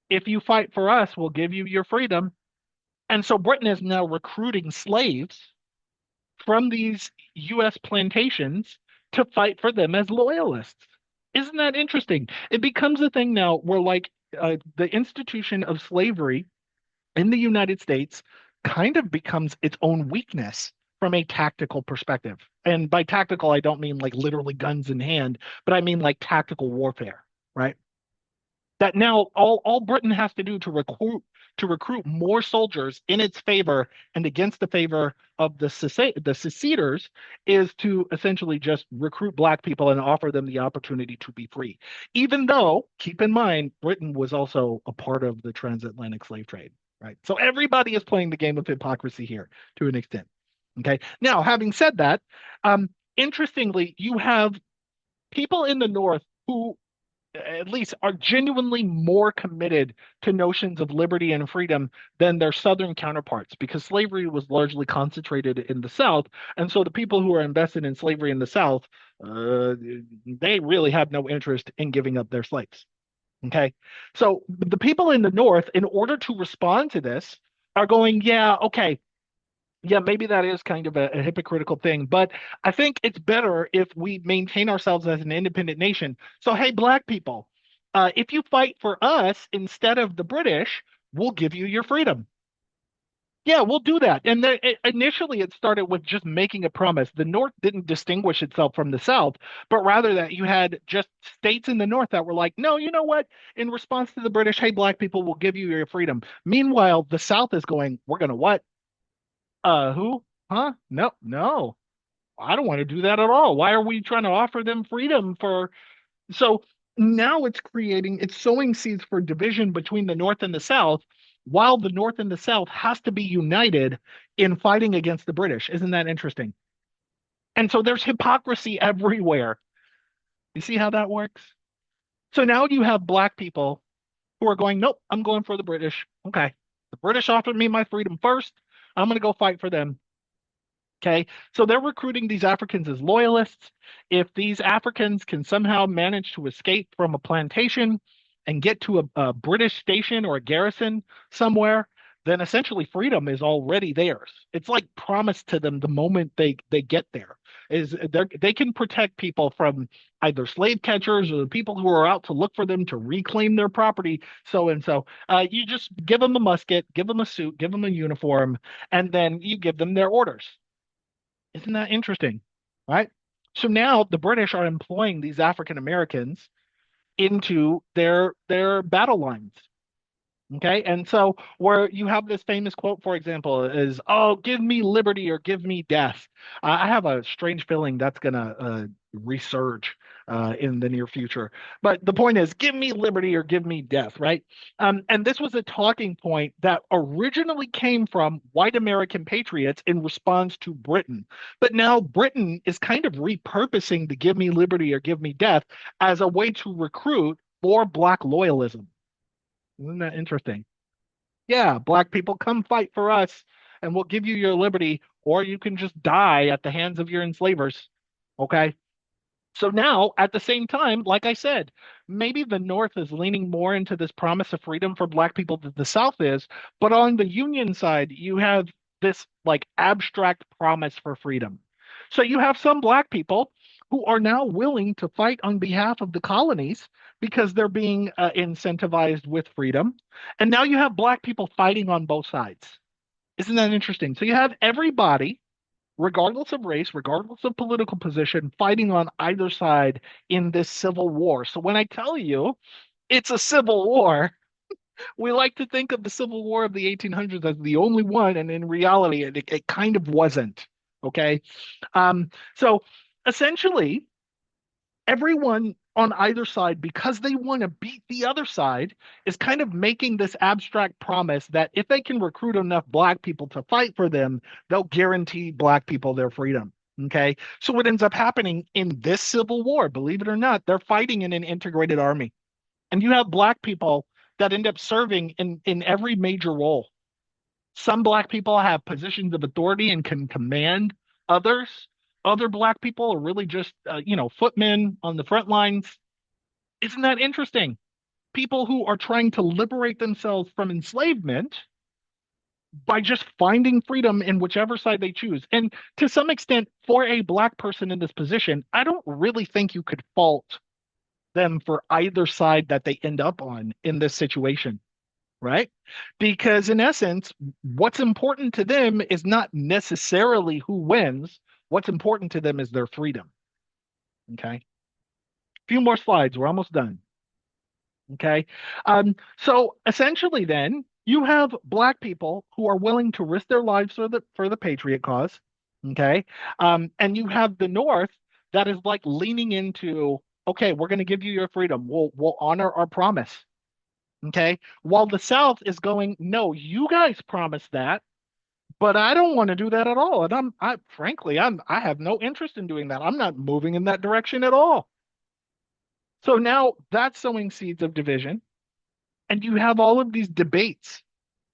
if you fight for us, we'll give you your freedom. And so Britain is now recruiting slaves from these U.S. plantations to fight for them as loyalists. Isn't that interesting? It becomes a thing now where, like, the institution of slavery in the United States kind of becomes its own weakness from a tactical perspective. And by tactical, I don't mean like literally guns in hand, but I mean like tactical warfare, right? That now all Britain has to do to recruit more soldiers in its favor and against the favor of the seceders is to essentially just recruit black people and offer them the opportunity to be free. Even though, keep in mind, Britain was also a part of the transatlantic slave trade, right? So everybody is playing the game of hypocrisy here to an extent. Okay. Now, having said that, interestingly, you have people in the North who at least are genuinely more committed to notions of liberty and freedom than their southern counterparts because slavery was largely concentrated in the South. And so the people who are invested in slavery in the South, uh, they really have no interest in giving up their slaves. Okay. So the people in the North, in order to respond to this, are going, yeah, okay, yeah, maybe that is kind of a hypocritical thing, but I think it's better if we maintain ourselves as an independent nation. So, hey, black people, if you fight for us instead of the British, we'll give you your freedom. Yeah, we'll do that. And initially, it started with just making a promise. The North didn't distinguish itself from the South, but rather that you had just states in the North that were like, no, you know what? In response to the British, hey, black people, will give you your freedom. Meanwhile, the South is going, we're going to what? Who? Huh? No, no. I don't want to do that at all. Why are we trying to offer them freedom for? So now it's sowing seeds for division between the North and the South, while the North and the South has to be united in fighting against the British. Isn't that interesting? And so there's hypocrisy everywhere. You see how that works? So now you have black people who are going, nope, I'm going for the British. Okay. The British offered me my freedom first. I'm going to go fight for them. Okay, so they're recruiting these Africans as loyalists. If these Africans can somehow manage to escape from a plantation and get to a British station or a garrison somewhere, then essentially freedom is already theirs. It's like promised to them the moment they get there. They can protect people from either slave catchers or the people who are out to look for them to reclaim their property, so and so. You just give them a musket, give them a suit, give them a uniform, and then you give them their orders. Isn't that interesting? Right? So now the British are employing these African Americans into their battle lines. Okay. And so where you have this famous quote, for example, is, oh, give me liberty or give me death. I have a strange feeling that's going to resurge in the near future. But the point is, give me liberty or give me death, right? And this was a talking point that originally came from white American patriots in response to Britain. But now Britain is kind of repurposing the give me liberty or give me death as a way to recruit more Black loyalism. Isn't that interesting? Yeah, black people, come fight for us and we'll give you your liberty, or you can just die at the hands of your enslavers. Okay. So now, at the same time, like I said, maybe the North is leaning more into this promise of freedom for Black people than the South is. But on the Union side, you have this like abstract promise for freedom. So you have some Black people who are now willing to fight on behalf of the colonies because they're being incentivized with freedom. And now you have Black people fighting on both sides. Isn't that interesting? So you have everybody regardless of race, regardless of political position, fighting on either side in this civil war. So when I tell you it's a civil war, we like to think of the Civil War of the 1800s as the only one, and in reality, it kind of wasn't. Okay. So essentially, everyone on either side, because they want to beat the other side, is kind of making this abstract promise that if they can recruit enough black people to fight for them, they'll guarantee black people their freedom. Okay. So what ends up happening in this civil war, believe it or not, they're fighting in an integrated army. And you have black people that end up serving in every major role. Some black people have positions of authority and can command others. Other black people are really just, footmen on the front lines. Isn't that interesting? People who are trying to liberate themselves from enslavement by just finding freedom in whichever side they choose. And to some extent, for a black person in this position, I don't really think you could fault them for either side that they end up on in this situation, right? Because in essence, what's important to them is not necessarily who wins. What's important to them is their freedom. Okay. Few more slides. We're almost done. Okay. So essentially then you have black people who are willing to risk their lives for the patriot cause. Okay. And you have the North that is like leaning into, okay, we're going to give you your freedom. We'll honor our promise. Okay. While the South is going, no, you guys promised that, but I don't want to do that at all. And I frankly, I have no interest in doing that. I'm not moving in that direction at all. So now that's sowing seeds of division. And you have all of these debates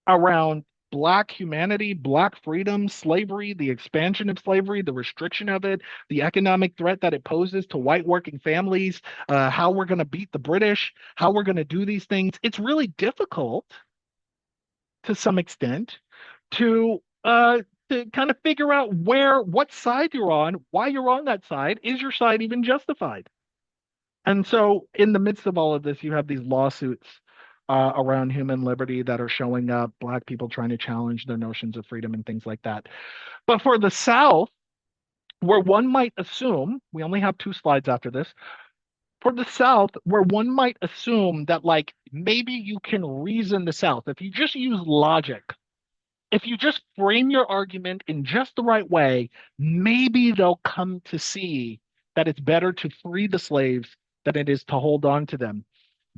around Black humanity, Black freedom, slavery, the expansion of slavery, the restriction of it, the economic threat that it poses to white working families, how we're going to beat the British, how we're going to do these things. It's really difficult to some extent to to kind of figure out what side you're on, why you're on that side. Is your side even justified? And so, in the midst of all of this, you have these lawsuits around human liberty that are showing up, Black people trying to challenge their notions of freedom and things like that. But for the South, where one might assume, we only have two slides after this, for the South, where one might assume that, like, maybe you can reason the South, if you just use logic, if you just frame your argument in just the right way, maybe they'll come to see that it's better to free the slaves than it is to hold on to them.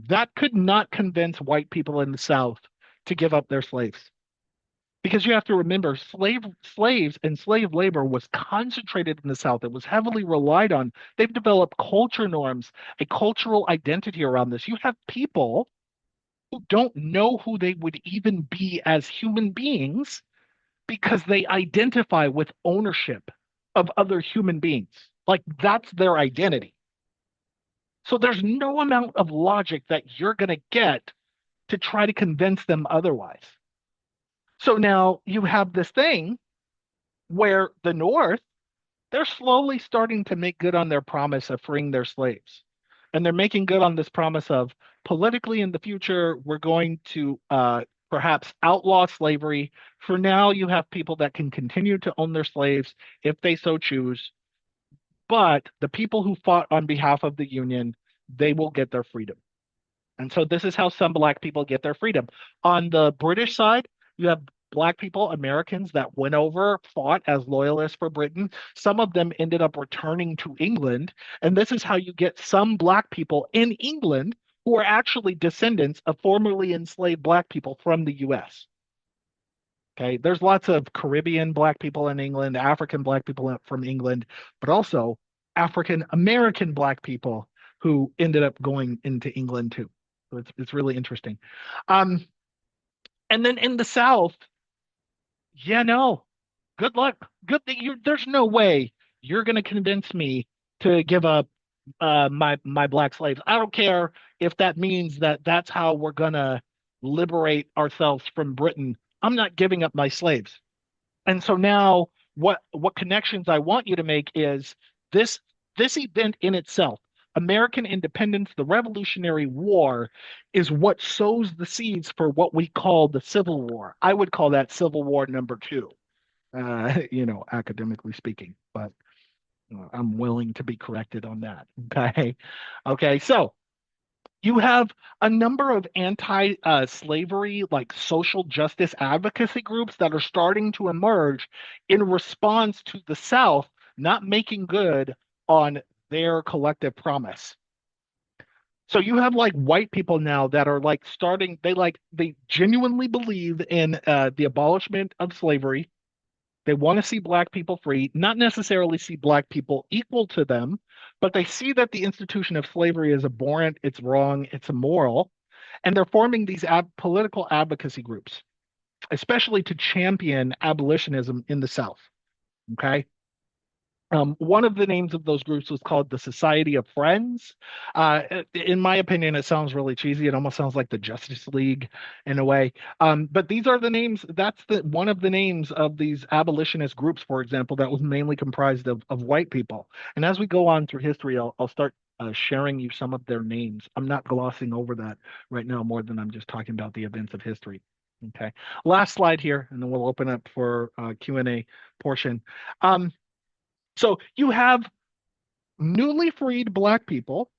That could not convince white people in the South to give up their slaves. Because you have to remember, slaves and slave labor was concentrated in the South. It was heavily relied on. They've developed culture norms, a cultural identity around this. You have people who don't know who they would even be as human beings because they identify with ownership of other human beings. Like that's their identity. So there's no amount of logic that you're going to get to try to convince them otherwise. So now you have this thing where the North, they're slowly starting to make good on their promise of freeing their slaves. And they're making good on this promise of politically in the future, we're going to perhaps outlaw slavery. For now, you have people that can continue to own their slaves if they so choose. But the people who fought on behalf of the Union, they will get their freedom. And so this is how some Black people get their freedom. On the British side, you have Black people, Americans that went over, fought as loyalists for Britain. Some of them ended up returning to England. And this is how you get some Black people in England who are actually descendants of formerly enslaved Black people from the US. Okay, there's lots of Caribbean Black people in England, African Black people from England, but also African American Black people who ended up going into England too. So it's really interesting. Um, and then in the South, yeah, no, good luck. Good thing there's no way you're going to convince me to give up my black slaves. I don't care if that means that that's how we're going to liberate ourselves from Britain. I'm not giving up my slaves. And so now what connections I want you to make is this this event in itself, American independence, the Revolutionary War, is what sows the seeds for what we call the Civil War. I would call that Civil War number two, academically speaking, but I'm willing to be corrected on that. Okay. Okay. So you have a number of anti-slavery, like social justice advocacy groups that are starting to emerge in response to the South not making good on their collective promise. So you have like white people now that are like starting, they genuinely believe in the abolishment of slavery. They want to see black people free, not necessarily see black people equal to them, but they see that the institution of slavery is abhorrent, it's wrong, it's immoral, and they're forming these political advocacy groups, especially to champion abolitionism in the South. Okay. One of the names of those groups was called the Society of Friends. In my opinion, it sounds really cheesy. It almost sounds like the Justice League in a way. But these are the names. That's the one of the names of these abolitionist groups, for example, that was mainly comprised of white people. And as we go on through history, I'll start sharing you some of their names. I'm not glossing over that right now more than I'm just talking about the events of history. Okay. Last slide here, and then we'll open up for Q&A portion. Um, so you have newly freed Black people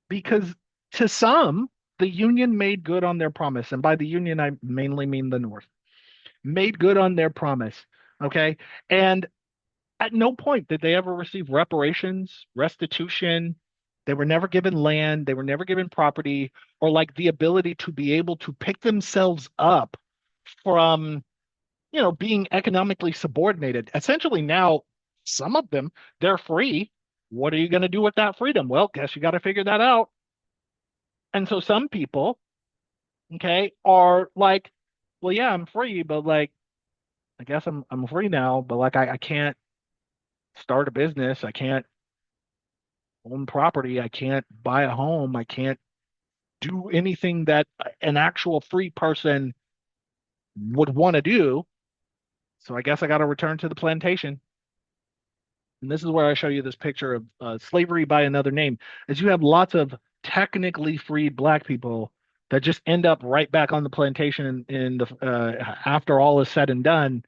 because to some, the Union made good on their promise. And by the Union, I mainly mean the North, made good on their promise. Okay. And at no point did they ever receive reparations, restitution. They were never given land. They were never given property or like the ability to be able to pick themselves up from, being economically subordinated. Essentially, now some of them, they're free. What are you going to do with that freedom? Well, guess you got to figure that out. And so some people, okay, are like, well, yeah, I'm free, but like, I guess I'm free now, but like I can't start a business. I can't own property. I can't buy a home. I can't do anything that an actual free person would want to do. So I guess I got to return to the plantation. And this is where I show you this picture of slavery by another name, is you have lots of technically freed Black people that just end up right back on the plantation in the after all is said and done,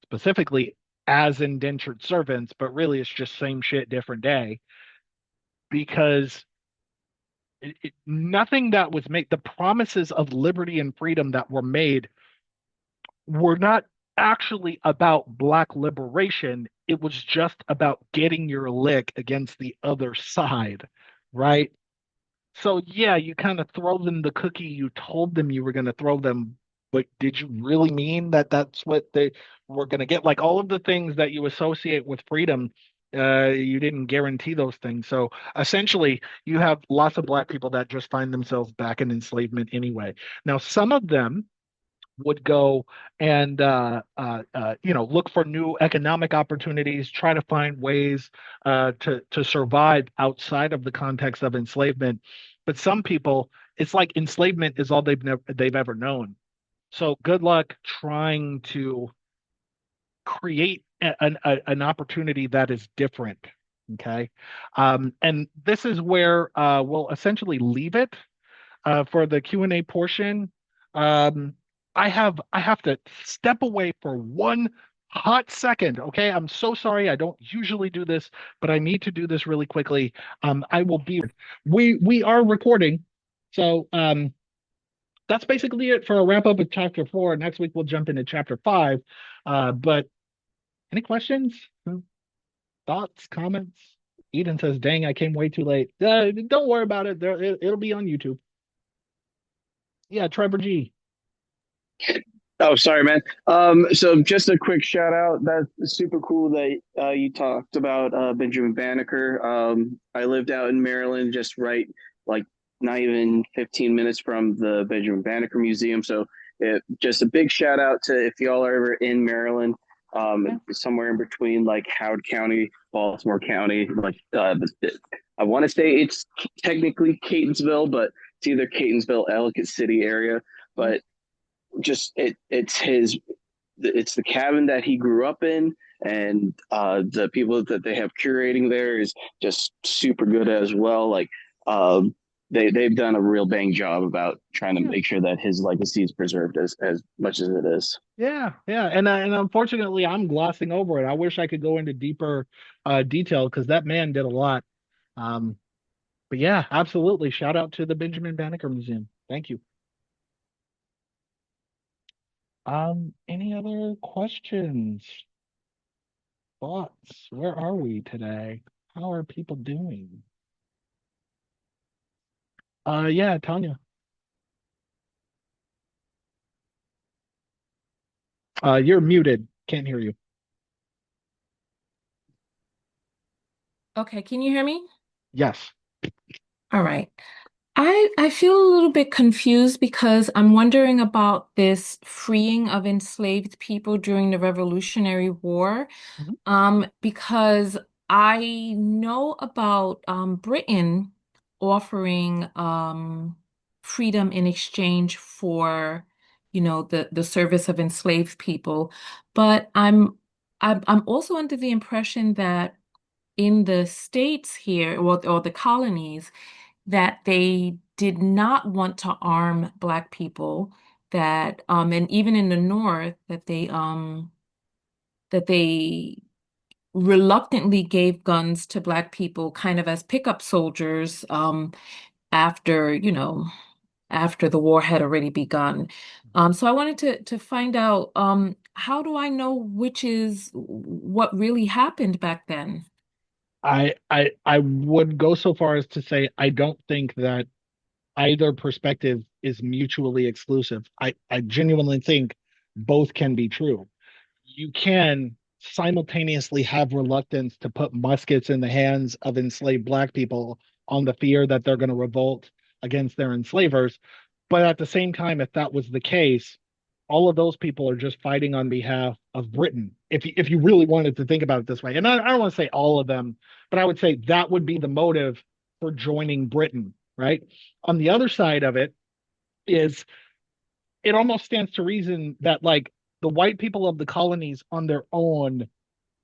specifically as indentured servants, but really it's just same shit, different day because nothing that was made, the promises of liberty and freedom that were made were not actually about Black liberation. It was just about getting your lick against the other side, right? So, yeah, you kind of throw them the cookie you told them you were going to throw them, but did you really mean that that's what they were going to get? Like all of the things that you associate with freedom, you didn't guarantee those things. So essentially, you have lots of Black people that just find themselves back in enslavement anyway. Now, some of them would go and look for new economic opportunities, try to find ways to survive outside of the context of enslavement. But some people, it's like enslavement is all they've ever known. So good luck trying to create an opportunity that is different. Okay, and this is where we'll essentially leave it for the Q&A portion. Um, I have to step away for one hot second. Okay, I'm so sorry. I don't usually do this, but I need to do this really quickly. I will be. We are recording, so that's basically it for a wrap up of chapter 4. Next week we'll jump into chapter 5. But any questions, thoughts, comments? Eden says, "Dang, I came way too late." Don't worry about it. It'll be on YouTube. Yeah, Trevor G. Oh, sorry, man. So just a quick shout out. That's super cool that you talked about Benjamin Banneker. I lived out in Maryland, just right, like not even 15 minutes from the Benjamin Banneker Museum. So just a big shout out to if y'all are ever in Maryland, somewhere in between like Howard County, Baltimore County. Like I want to say it's technically Catonsville, but it's either Catonsville, Ellicott City area. But just it's the cabin that he grew up in, and the people that they have curating there is just super good as well. Like they've done a real bang job about trying to Yeah. make sure that his legacy is preserved as much as it is. Yeah, yeah, and unfortunately, I'm glossing over it. I wish I could go into deeper detail because that man did a lot. Um, but yeah, absolutely. Shout out to the Benjamin Banneker Museum. Thank you. Any other questions, thoughts? Where are we today? How are people doing? Yeah, Tanya. You're muted. Can't hear you. Okay, can you hear me? Yes. All right. I feel a little bit confused because I'm wondering about this freeing of enslaved people during the Revolutionary War. Mhm. Because I know about Britain offering freedom in exchange for, the service of enslaved people. But I'm also under the impression that in the states here, or the colonies, that they did not want to arm Black people, that and even in the North that they reluctantly gave guns to Black people kind of as pickup soldiers after, after the war had already begun. So I wanted to find out, how do I know which is what really happened back then? I would go so far as to say I don't think that either perspective is mutually exclusive. I genuinely think both can be true. You can simultaneously have reluctance to put muskets in the hands of enslaved Black people on the fear that they're going to revolt against their enslavers. But at the same time, if that was the case, all of those people are just fighting on behalf of Britain. If you really wanted to think about it this way, and I don't want to say all of them, but I would say that would be the motive for joining Britain, right? On the other side of it is it almost stands to reason that like the white people of the colonies on their own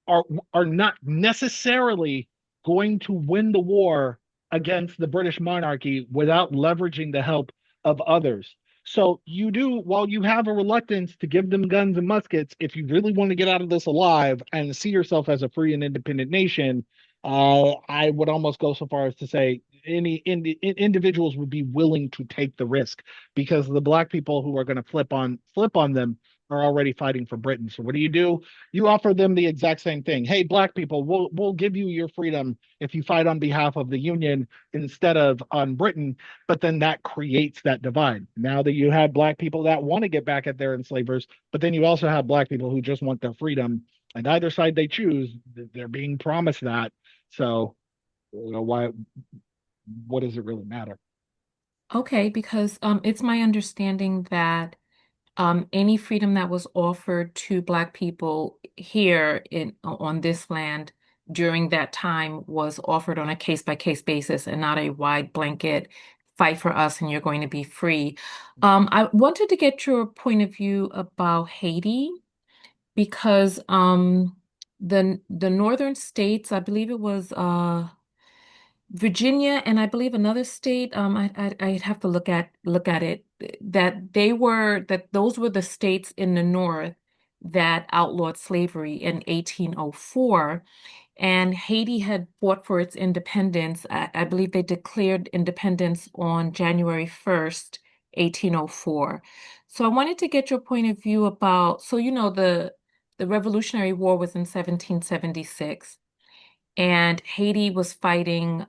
are are not necessarily going to win the war against the British monarchy without leveraging the help of others. So you do, while you have a reluctance to give them guns and muskets, if you really want to get out of this alive and see yourself as a free and independent nation, I would almost go so far as to say individuals would be willing to take the risk because the Black people who are going to flip on them are already fighting for Britain. So what do? You offer them the exact same thing. Hey, Black people, we'll give you your freedom if you fight on behalf of the Union instead of on Britain. But then that creates that divide. Now that you have Black people that want to get back at their enslavers, but then you also have Black people who just want their freedom. And either side they choose, they're being promised that. So why? What does it really matter? Okay, because it's my understanding that any freedom that was offered to Black people here on this land during that time was offered on a case-by-case basis and not a wide blanket fight for us and you're going to be free. I wanted to get your point of view about Haiti because the northern states, I believe it was Virginia and I believe another state, I'd have to look at it, that those were the states in the North that outlawed slavery in 1804. And Haiti had fought for its independence. I believe they declared independence on January 1st, 1804. So I wanted to get your point of view about, so the Revolutionary War was in 1776. And Haiti was fighting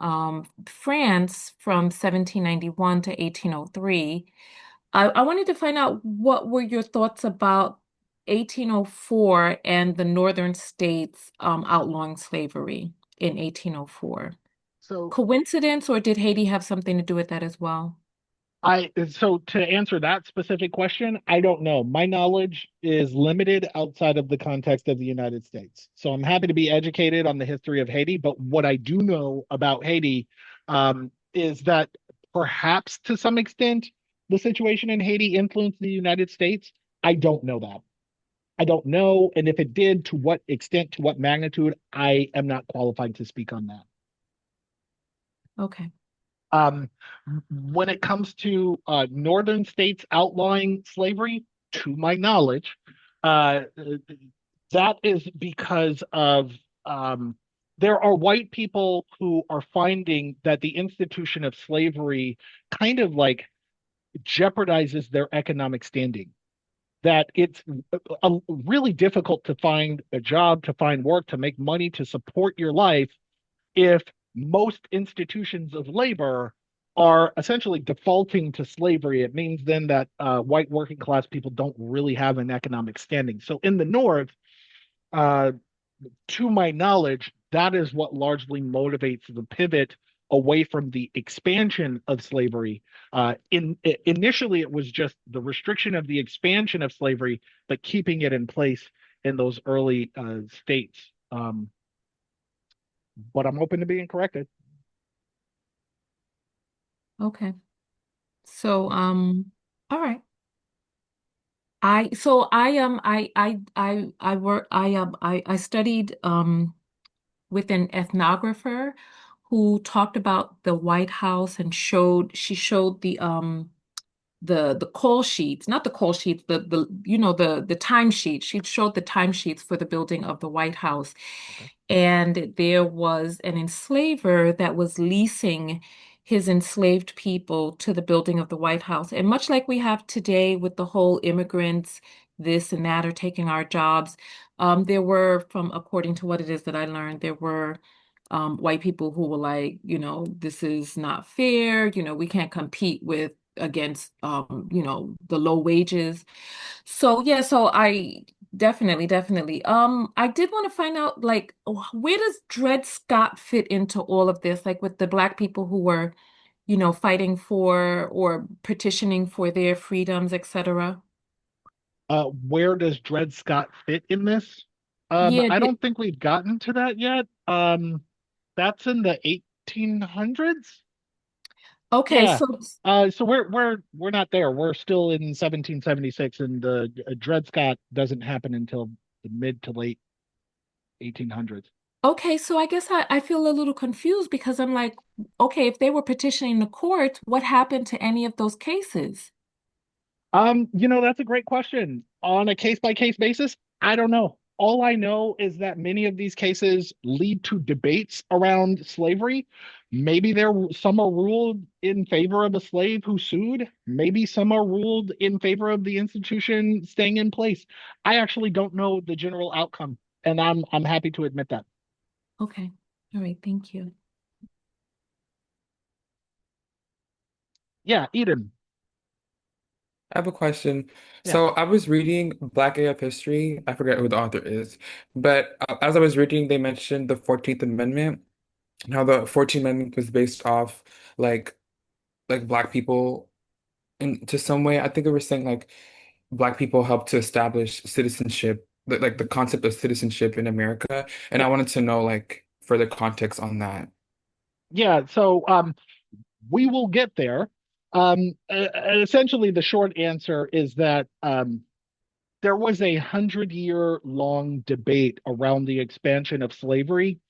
France from 1791 to 1803. I wanted to find out what were your thoughts about 1804 and the northern states outlawing slavery in 1804. So Coincidence, or did Haiti have something to do with that as well? so to answer that specific question, I don't know. My knowledge is limited outside of the context of the United States. So I'm happy to be educated on the history of Haiti, but what I do know about Haiti is that perhaps to some extent the situation in Haiti influenced the United States. I don't know that. I don't know, and if it did, to what extent, to what magnitude, I am not qualified to speak on that. Okay. Um, when it comes to northern states outlawing slavery, to my knowledge, uh, that is because of there are white people who are finding that the institution of slavery kind of like jeopardizes their economic standing. That it's really difficult to find a job, to find work, to make money, to support your life if most institutions of labor are essentially defaulting to slavery. It means then that white working class people don't really have an economic standing. So in the North, uh, to my knowledge, that is what largely motivates the pivot away from the expansion of slavery. Initially, it was just the restriction of the expansion of slavery, but keeping it in place in those early states. But I'm open to being corrected. Okay. So, all right. I work I studied with an ethnographer who talked about the White House and she showed the call sheets, not the call sheets, the time sheets. She showed the time sheets for the building of the White House. Okay. And there was an enslaver that was leasing his enslaved people to the building of the White House. And much like we have today with the whole immigrants, this and that are taking our jobs, there were, from according to what it is that I learned, there were white people who were like, this is not fair. We can't compete with against the low wages. So yeah, so I definitely. I did want to find out, like, where does Dred Scott fit into all of this, like with the Black people who were, fighting for or petitioning for their freedoms, etc. Where does Dred Scott fit in this? Yeah, I don't think we've gotten to that yet. That's in the 1800s. okay, Yeah. so So we're not there. We're still in 1776, and the Dred Scott doesn't happen until the mid to late 1800s. okay, so I guess I feel a little confused because I'm like, okay, if they were petitioning the court, what happened to any of those cases? That's a great question. On a case by case basis, I don't know. All I know is that many of these cases lead to debates around slavery. Maybe some are ruled in favor of a slave who sued. Maybe some are ruled in favor of the institution staying in place. I actually don't know the general outcome, and I'm happy to admit that. Okay. All right, thank you. Yeah, Eden. I have a question. Yeah. So I was reading Black AF History. I forget who the author is, but as I was reading, they mentioned the 14th Amendment and how the 14th Amendment was based off like Black people in to some way. I think they were saying like Black people helped to establish citizenship, like the concept of citizenship in America. And I wanted to know like further context on that. Yeah, so we will get there. Essentially, the short answer is that there was a 100-year long debate around the expansion of slavery,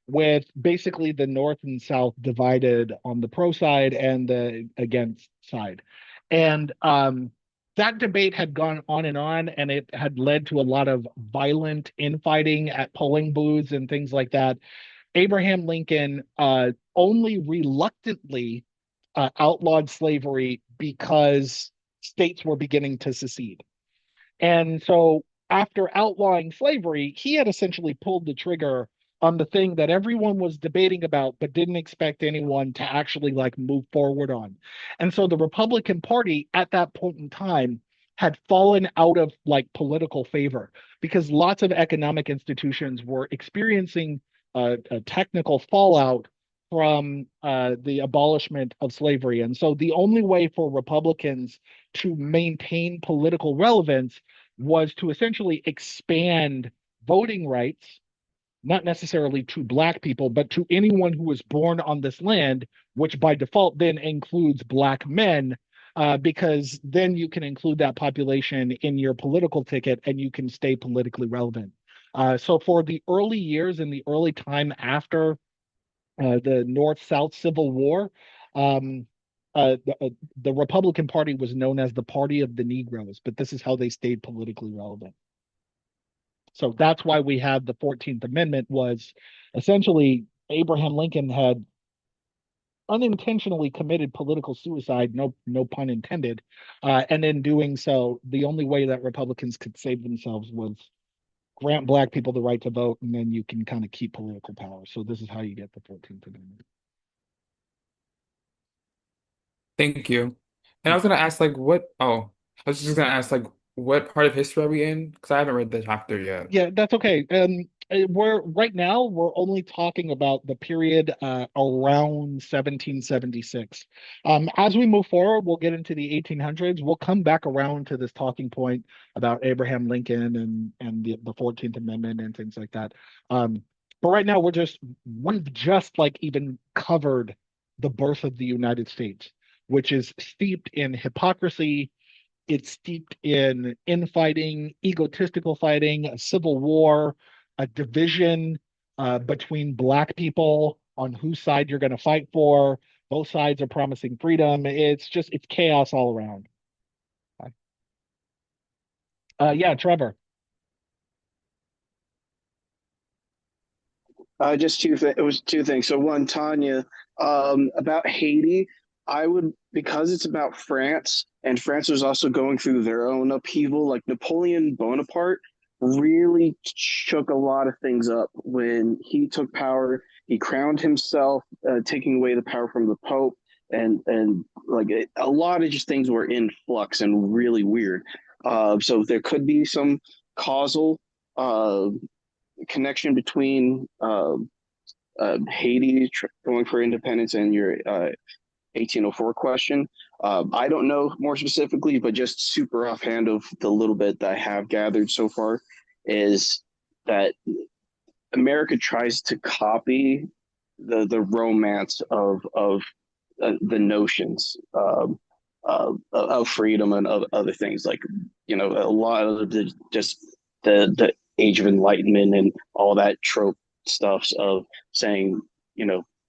with basically the North and South divided on the pro side and the against side. And that debate had gone on, and it had led to a lot of violent infighting at polling booths and things like that. Abraham Lincoln only reluctantly outlawed slavery because states were beginning to secede. And so after outlawing slavery, he had essentially pulled the trigger on the thing that everyone was debating about, but didn't expect anyone to actually like move forward on. And so the Republican Party at that point in time had fallen out of like political favor because lots of economic institutions were experiencing a technical fallout from the abolishment of slavery. And so the only way for Republicans to maintain political relevance was to essentially expand voting rights, not necessarily to Black people, but to anyone who was born on this land, which by default then includes Black men, because then you can include that population in your political ticket and you can stay politically relevant. So for the early years and the early time after the North-South Civil War, um, the Republican Party was known as the Party of the Negroes, but this is how they stayed politically relevant. So that's why we have the 14th Amendment was essentially Abraham Lincoln had unintentionally committed political suicide, no pun intended. And in doing so, the only way that Republicans could save themselves was grant Black people the right to vote, and then you can kind of keep political power. So this is how you get the 14th Amendment. Thank you. And I was gonna ask like I was just gonna ask like what part of history are we in? Because I haven't read the chapter yet. Yeah, that's okay. We're right now we're only talking about the period around 1776. As we move forward, we'll get into the 1800s. We'll come back around to this talking point about Abraham Lincoln and the 14th Amendment and things like that. But right now we've just like even covered the birth of the United States, which is steeped in hypocrisy. It's steeped in infighting, egotistical fighting, a civil war, a division, between black people on whose side you're going to fight for. Both sides are promising freedom. It's chaos all around. Yeah, Trevor. Just it was two things. So one, Tanya, about Haiti, I would, because it's about France, and France was also going through their own upheaval. Like Napoleon Bonaparte really shook a lot of things up when he took power. He crowned himself, taking away the power from the Pope, and like a lot of just things were in flux and really weird. So there could be some causal uh, connection between Haiti going for independence and your 1804 question. I don't know more specifically, but just super offhand of the little bit that I have gathered so far is that America tries to copy the romance of the notions of freedom and of other things, like a lot of the just the Age of Enlightenment and all that trope stuffs of saying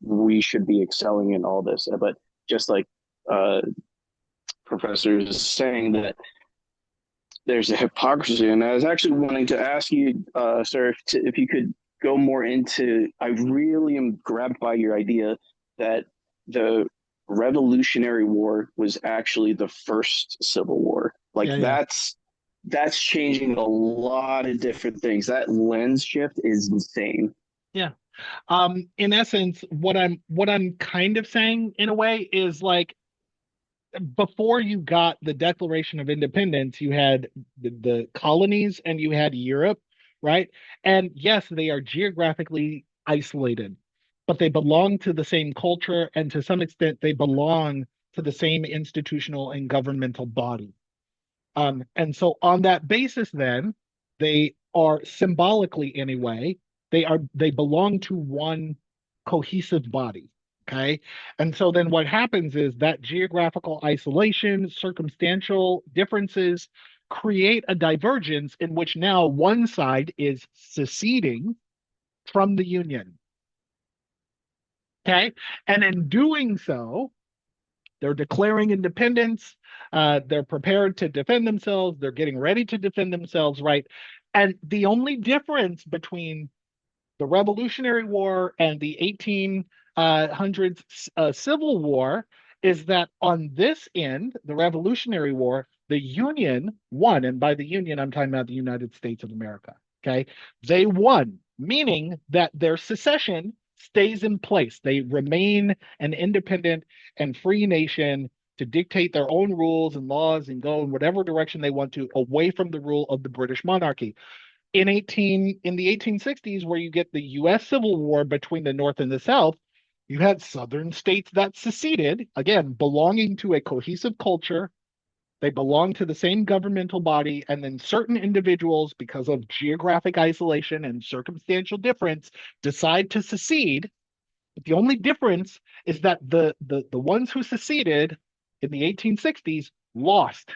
we should be excelling in all this, but just like uh, professors saying that there's a hypocrisy. And I was actually wanting to ask you, sir, if you could go more into. I really am grabbed by your idea that the Revolutionary War was actually the first Civil War. Like Yeah, yeah. that's changing a lot of different things. That lens shift is insane. Yeah. In essence, what I'm kind of saying in a way is like before you got the Declaration of Independence, you had the colonies and you had Europe, right? And yes, they are geographically isolated, but they belong to the same culture, and to some extent, they belong to the same institutional and governmental body. And so on that basis, then they are symbolically anyway, they belong to one cohesive body. Okay. And so then what happens is that geographical isolation, circumstantial differences create a divergence in which now one side is seceding from the Union. Okay. And in doing so, they're declaring independence. They're prepared to defend themselves. They're getting ready to defend themselves, right? And the only difference between the Revolutionary War and the 1800s Civil War is that on this end, the Revolutionary War, the Union won. And by the Union, I'm talking about the United States of America. Okay. They won, meaning that their secession stays in place. They remain an independent and free nation to dictate their own rules and laws and go in whatever direction they want to away from the rule of the British monarchy. In the 1860s, where you get the US Civil War between the North and the South, you had southern states that seceded, again, belonging to a cohesive culture. They belong to the same governmental body, and then certain individuals, because of geographic isolation and circumstantial difference, decide to secede. But the only difference is that the ones who seceded in the 1860s lost.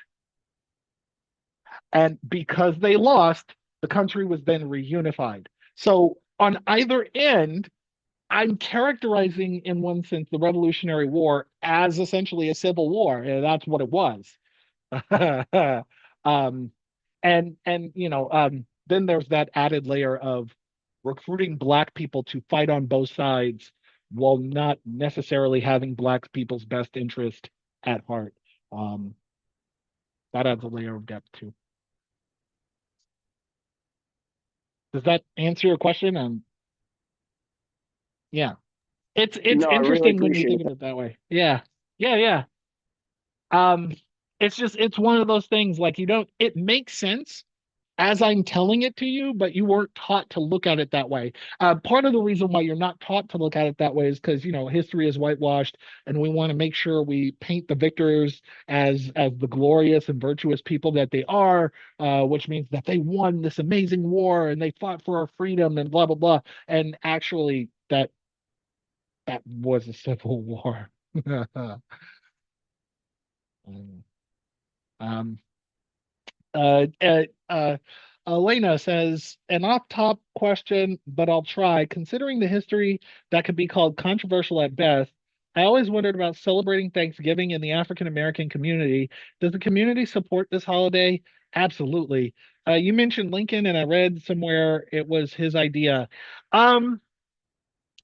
And because they lost, the country was then reunified. So on either end, I'm characterizing, in one sense, the Revolutionary War as essentially a civil war, and that's what it was. um, and then there's that added layer of recruiting black people to fight on both sides while not necessarily having black people's best interest at heart. Um, that adds a layer of depth too. Does that answer your question? Yeah, it's No, I really interesting when you appreciate think of that. it that way. Yeah, yeah, yeah. Um, it's one of those things like you don't. It makes sense as I'm telling it to you, but you weren't taught to look at it that way. Part of the reason why you're not taught to look at it that way is because history is whitewashed, and we want to make sure we paint the victors as the glorious and virtuous people that they are, which means that they won this amazing war and they fought for our freedom and blah blah blah. And actually, that was a civil war. um, uh, uh, uh, Elena says, an off-top question, but I'll try. Considering the history that could be called controversial at best, I always wondered about celebrating Thanksgiving in the African American community. Does the community support this holiday? Absolutely. You mentioned Lincoln, and I read somewhere it was his idea. Um,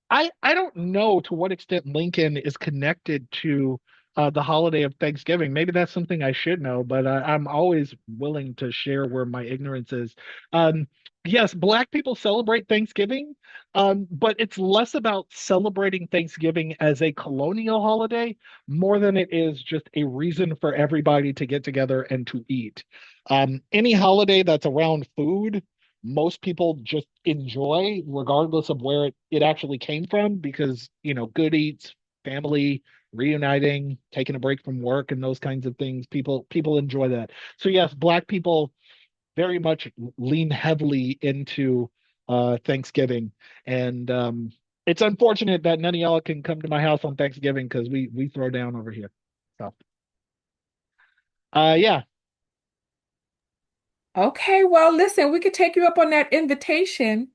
I don't know to what extent Lincoln is connected to the holiday of Thanksgiving. Maybe that's something I should know, but I'm always willing to share where my ignorance is. Um, yes, Black people celebrate Thanksgiving, but it's less about celebrating Thanksgiving as a colonial holiday more than it is just a reason for everybody to get together and to eat. Any holiday that's around food most people just enjoy, regardless of where it actually came from, because, good eats, family, reuniting, taking a break from work and those kinds of things. People enjoy that. So yes, Black people very much lean heavily into Thanksgiving. And it's unfortunate that none of y'all can come to my house on Thanksgiving because we throw down over here. So yeah. Okay, well, listen, we could take you up on that invitation,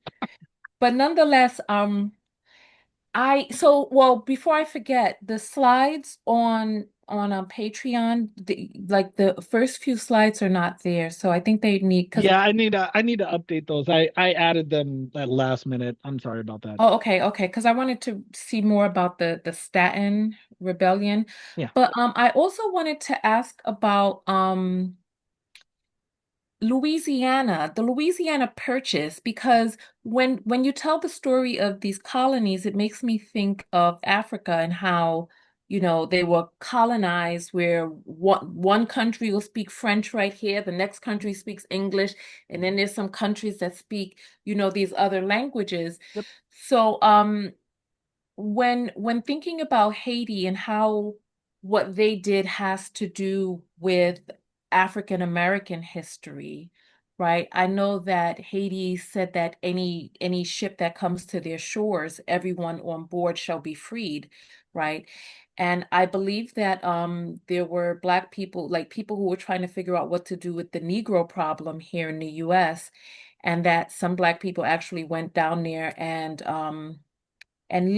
but nonetheless, well, before I forget, the slides on Patreon, like the first few slides are not there, so I think they need because Yeah, I need to update those. I added them at last minute. I'm sorry about that. oh, okay, because I wanted to see more about the Staten Rebellion, Yeah. but I also wanted to ask about Louisiana, the Louisiana Purchase, because when you tell the story of these colonies, it makes me think of Africa and how, they were colonized where one country will speak French right here, the next country speaks English, and then there's some countries that speak, these other languages. Yep. So when thinking about Haiti and how what they did has to do with African American history, right? I know that Haiti said that any ship that comes to their shores, everyone on board shall be freed, right? And I believe that there were Black people, like people who were trying to figure out what to do with the Negro problem here in the US, and that some Black people actually went down there and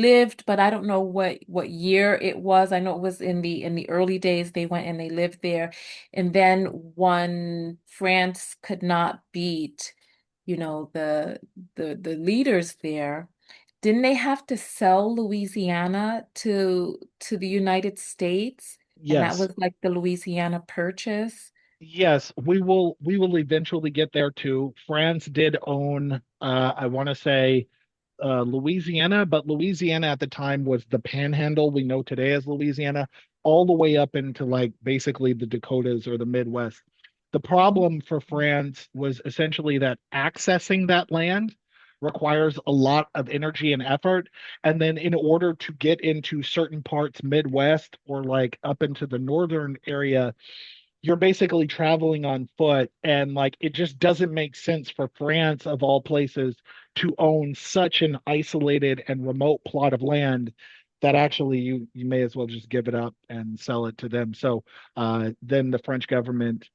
lived, but I don't know what year it was. I know it was in the early days they went and they lived there. And then when France could not beat, the leaders there, didn't they have to sell Louisiana to the United States? And that Yes. was like the Louisiana Purchase. Yes, we will eventually get there too. France did own I want to say Louisiana, but Louisiana at the time was the panhandle we know today as Louisiana, all the way up into like basically the Dakotas or the Midwest. The problem for France was essentially that accessing that land requires a lot of energy and effort. And then in order to get into certain parts Midwest or like up into the northern area, you're basically traveling on foot, and like it just doesn't make sense for France of all places to own such an isolated and remote plot of land that actually you may as well just give it up and sell it to them. So then the French government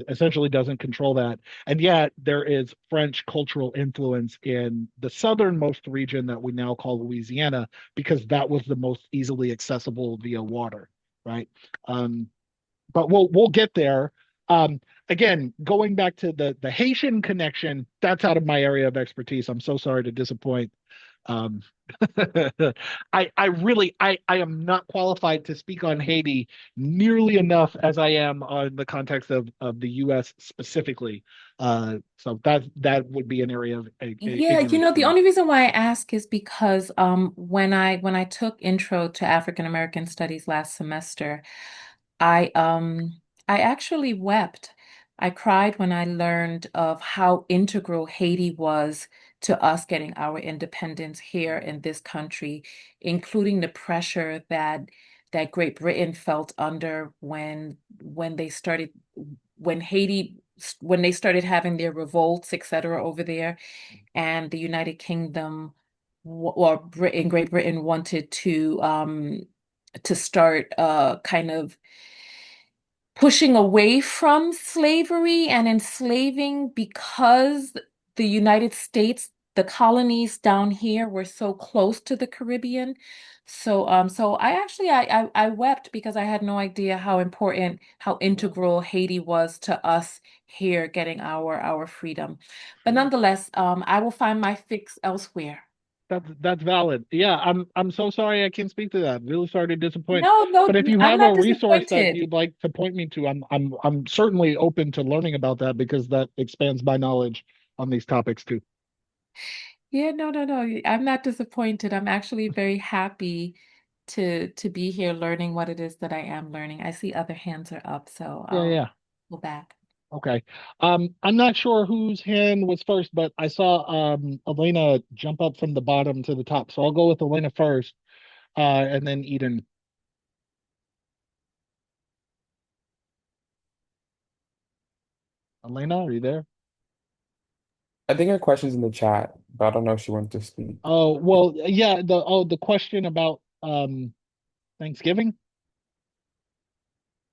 essentially doesn't control that, and yet there is French cultural influence in the southernmost region that we now call Louisiana because that was the most easily accessible via water, right? But we'll get there. Again, going back to the Haitian connection, that's out of my area of expertise. I'm so sorry to disappoint. Um, I am not qualified to speak on Haiti nearly enough as I am on the context of the U.S. specifically. So that would be an area of Yeah, ignorance for the me. only reason why I ask is because when I took Intro to African American Studies last semester, I um I actually wept. I cried when I learned of how integral Haiti was to us getting our independence here in this country, including the pressure that Great Britain felt under when they started when Haiti when they started having their revolts, etc., over there, and the United Kingdom or Britain, Great Britain wanted to start kind of pushing away from slavery and enslaving because the United States, the colonies down here were so close to the Caribbean. So I actually I wept because I had no idea how important, how integral Haiti was to us here getting our freedom. But Sure. nonetheless, I will find my fix elsewhere. That's valid. Yeah, I'm so sorry I can't speak to that. Really sorry to disappoint. No, no, But if you I'm have not a resource that disappointed. you'd like to point me to, I'm certainly open to learning about that because that expands my knowledge on these topics too. Yeah, no, no, no. I'm not disappointed. I'm actually very happy to be here learning what it is that I am learning. I see other hands are up, so Yeah, I'll yeah. go back. Okay. I'm not sure whose hand was first, but I saw Elena jump up from the bottom to the top. So I'll go with Elena first, and then Eden. Elena, are you there? I think her question's in the chat, but I don't know if she wants to speak. Oh, well, yeah, the question about Thanksgiving.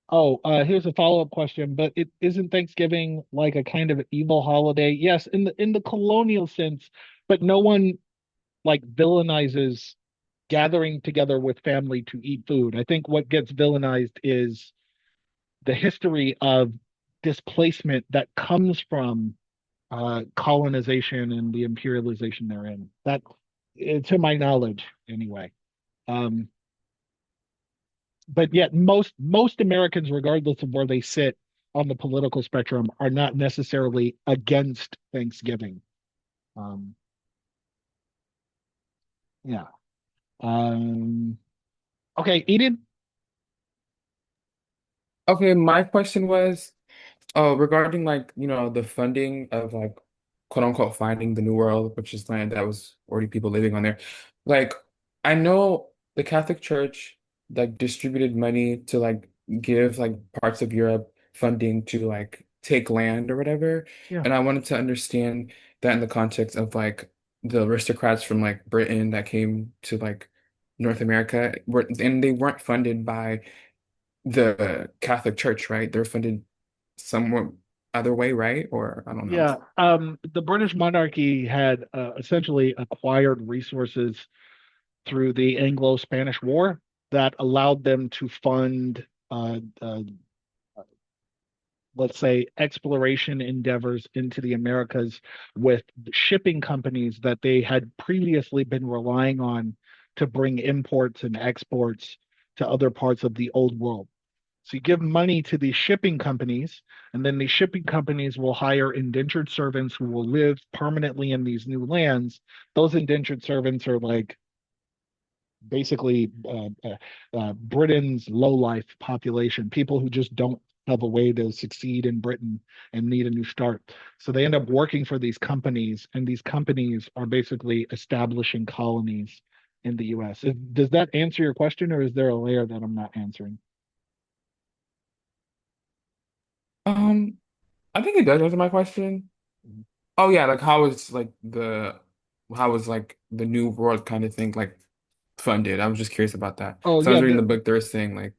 Oh, here's a follow-up question, but it isn't Thanksgiving like a kind of evil holiday? Yes, in the colonial sense, but no one like villainizes gathering together with family to eat food. I think what gets villainized is the history of displacement that comes from colonization and the imperialization therein. That, to my knowledge, anyway. Um, but yet, most Americans, regardless of where they sit on the political spectrum, are not necessarily against Thanksgiving. Um, yeah. Um, okay, Eden. Okay, my question was, oh, regarding like, the funding of like quote unquote finding the new world, which is land that was already people living on there. Like, I know the Catholic Church like distributed money to like give like parts of Europe funding to like take land or whatever. Yeah. And I wanted to understand that in the context of like the aristocrats from like Britain that came to like North America were and they weren't funded by the Catholic Church, right? They're funded somewhat other way, right? Or I don't know. Yeah, the British monarchy had essentially acquired resources through the Anglo-Spanish War that allowed them to fund, let's say, exploration endeavors into the Americas with shipping companies that they had previously been relying on to bring imports and exports to other parts of the old world. So you give money to these shipping companies, and then these shipping companies will hire indentured servants who will live permanently in these new lands. Those indentured servants are like basically Britain's low-life population, people who just don't have a way to succeed in Britain and need a new start. So they end up working for these companies, and these companies are basically establishing colonies in the US. Does that answer your question, or is there a layer that I'm not answering? Um, I think it does answer my question. Oh yeah, like how is like the new world kind of thing like funded? I was just curious about that. Oh So I was yeah, reading the book, they were saying like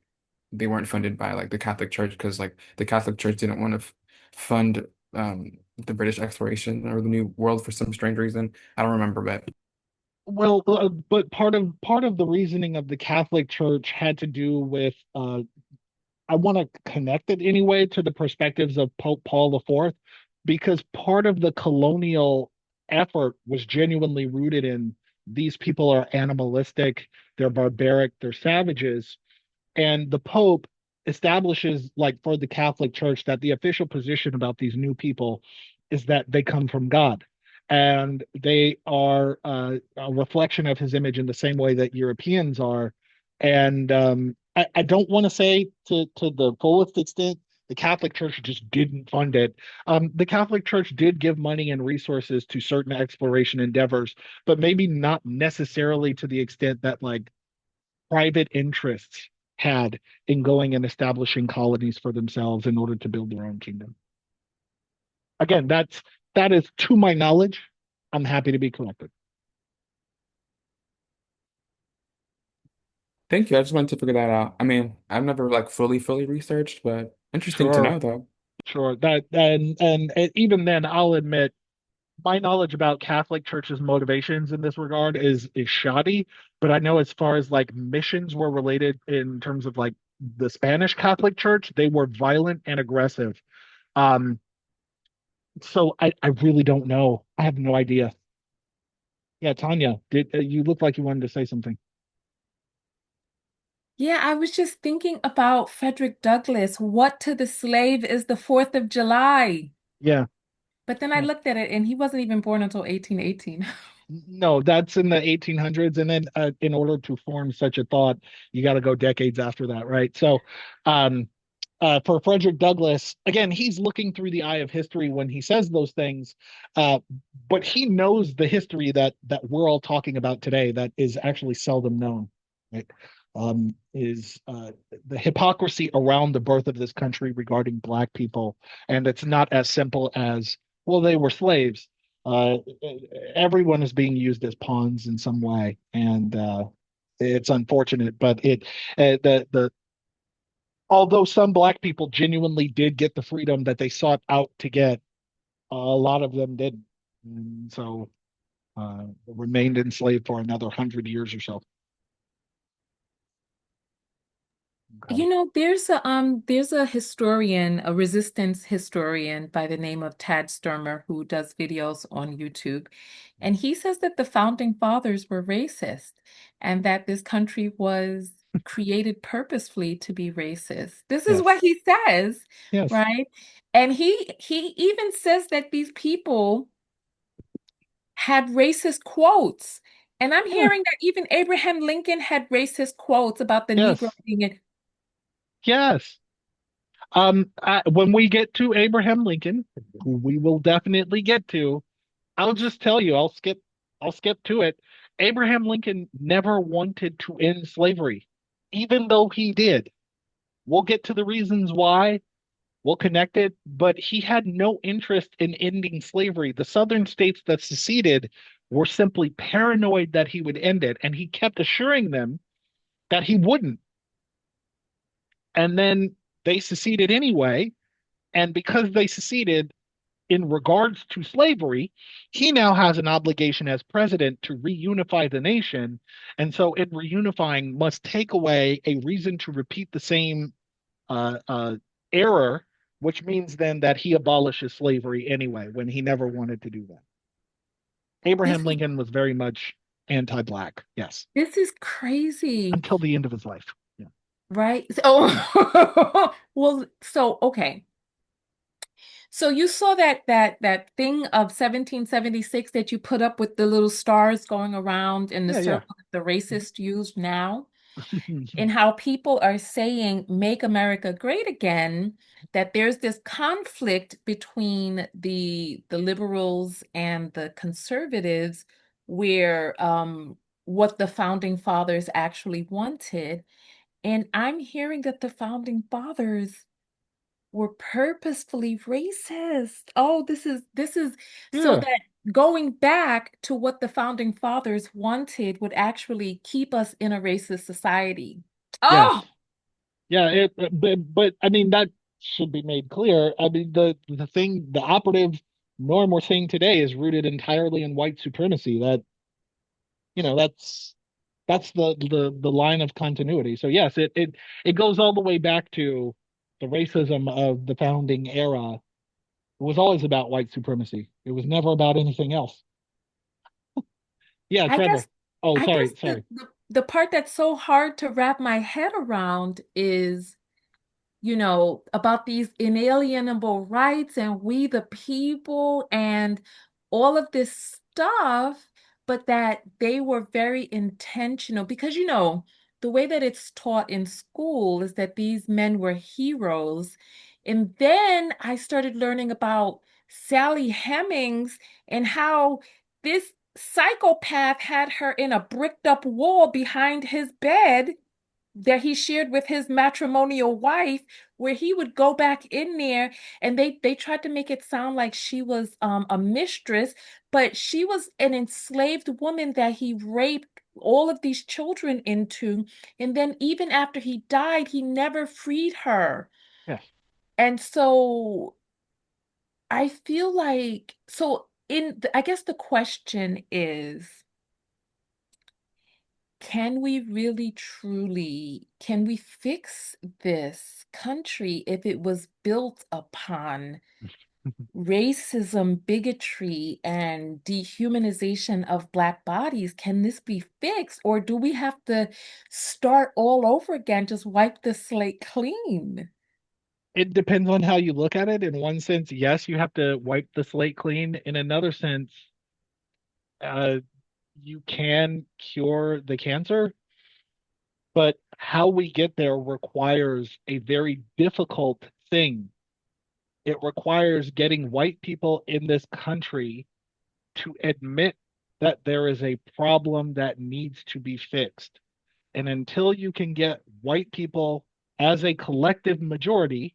they weren't funded by like the Catholic Church because like the Catholic Church didn't want to fund the British exploration or the New World for some strange reason. I don't remember, but well, but part of the reasoning of the Catholic Church had to do with I want to connect it anyway to the perspectives of Pope Paul IV, because part of the colonial effort was genuinely rooted in these people are animalistic, they're barbaric, they're savages, and the Pope establishes, like for the Catholic Church, that the official position about these new people is that they come from God. And they are a reflection of his image in the same way that Europeans are. And I don't want to say to the fullest extent the Catholic Church just didn't fund it. The Catholic Church did give money and resources to certain exploration endeavors, but maybe not necessarily to the extent that like private interests had in going and establishing colonies for themselves in order to build their own kingdom. Again, that is to my knowledge. I'm happy to be corrected. thank you. I just wanted to figure that out. I mean, I've never like fully researched, but Interesting to Sure, know, though. sure. And even then, I'll admit my knowledge about Catholic Church's motivations in this regard is shoddy. But I know as far as like missions were related in terms of like the Spanish Catholic Church, they were violent and aggressive. Um, so I really don't know. I have no idea. Yeah, Tanya, did you look like you wanted to say something? Yeah, I was just thinking about Frederick Douglass. What to the slave is the 4th of July? Yeah. But then I looked at it and he wasn't even born until 1818. No, that's in the 1800s, and then in order to form such a thought, you got to go decades after that, right? So, um, for Frederick Douglass, again, he's looking through the eye of history when he says those things, uh, but he knows the history that we're all talking about today that is actually seldom known, right? Is the hypocrisy around the birth of this country regarding Black people, and it's not as simple as, well, they were slaves. Uh, Everyone is being used as pawns in some way, and it's unfortunate, but the although some Black people genuinely did get the freedom that they sought out to get, a lot of them didn't, and so remained enslaved for another 100 years or so. Okay. You know, there's a historian, a resistance historian by the name of Tad Sturmer who does videos on YouTube. And he says that the founding fathers were racist and that this country was created purposefully to be racist. This is Yes. what he says, Yes. right? And he even says that these people had racist quotes. And I'm Yeah. hearing that even Abraham Lincoln had racist quotes about the Negro Yes. being a Yes. When we get to Abraham Lincoln, who we will definitely get to, I'll just tell you, I'll skip to it. Abraham Lincoln never wanted to end slavery, even though he did. We'll get to the reasons why. We'll connect it, but he had no interest in ending slavery. The southern states that seceded were simply paranoid that he would end it, and he kept assuring them that he wouldn't. And then they seceded anyway, and because they seceded, in regards to slavery, he now has an obligation as president to reunify the nation. And so, in reunifying, must take away a reason to repeat the same uh, uh, error, which means then that he abolishes slavery anyway, when he never wanted to do that. this Abraham is Lincoln was very much anti-black, yes, this is crazy, until the end of his life. Yeah. right? So, well, so okay. So you saw that thing of 1776 that you put up with the little stars going around in the Yeah, yeah. circle that the racist used now, and how people are saying make America great again, that there's this conflict between the liberals and the conservatives where what the founding fathers actually wanted. And I'm hearing that the founding fathers were purposefully racist. Oh, this is so Yeah, that going back to what the founding fathers wanted would actually keep us in a racist society. yes. Oh, Yeah, but I mean that should be made clear. I mean the thing, the operative norm we're seeing today is rooted entirely in white supremacy. That, that's the line of continuity. So yes, it goes all the way back to the racism of the founding era. It was always about white supremacy. It was never about anything else. Yeah, I Trevor. guess Oh, I guess sorry, sorry. the part that's so hard to wrap my head around is, about these inalienable rights and we the people and all of this stuff, but that they were very intentional because, the way that it's taught in school is that these men were heroes. And then I started learning about Sally Hemings and how this psychopath had her in a bricked up wall behind his bed that he shared with his matrimonial wife, where he would go back in there, and they tried to make it sound like she was a mistress, but she was an enslaved woman that he raped all of these children into, and then even after he died he never freed her. Yes. And so I feel like, I guess the question is, can we really truly, can we fix this country if it was built upon racism, bigotry, and dehumanization of Black bodies? Can this be fixed, or do we have to start all over again, just wipe the slate clean? It depends on how you look at it. In one sense, yes, you have to wipe the slate clean. In another sense, uh, you can cure the cancer, but how we get there requires a very difficult thing. It requires getting white people in this country to admit that there is a problem that needs to be fixed. And until you can get white people as a collective majority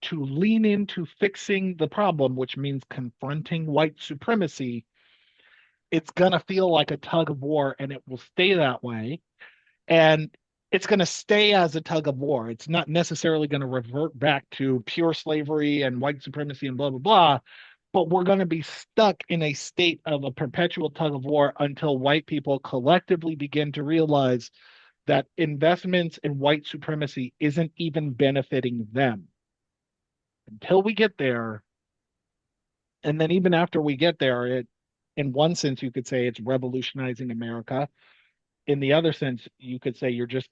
to lean into fixing the problem, which means confronting white supremacy, it's going to feel like a tug of war and it will stay that way. And it's going to stay as a tug of war. It's not necessarily going to revert back to pure slavery and white supremacy and blah, blah, blah. But we're going to be stuck in a state of a perpetual tug of war until white people collectively begin to realize that investments in white supremacy isn't even benefiting them. Until we get there, and then even after we get there, in one sense, you could say it's revolutionizing America. In the other sense, you could say you're just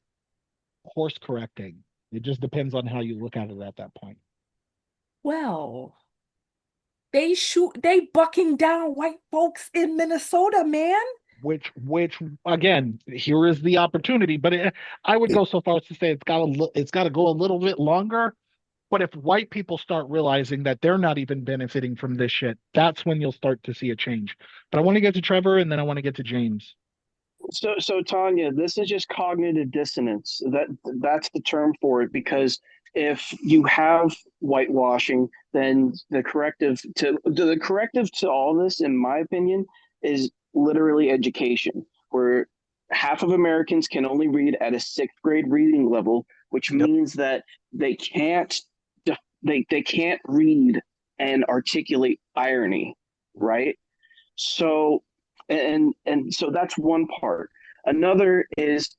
course correcting. It just depends on how you look at it at that point. Well, they bucking down white folks in Minnesota, man. Which again, here is the opportunity. But I would go so far as to say it's got to go a little bit longer. But if white people start realizing that they're not even benefiting from this shit, that's when you'll start to see a change. But I want to get to Trevor and then I want to get to James. So Tanya, this is just cognitive dissonance. That's the term for it, because if you have whitewashing, then the corrective to all this, in my opinion, is literally education, where half of Americans can only read at a sixth grade reading level, which Yep. means that they can't they can't read and articulate irony, right? So and so that's one part. Another is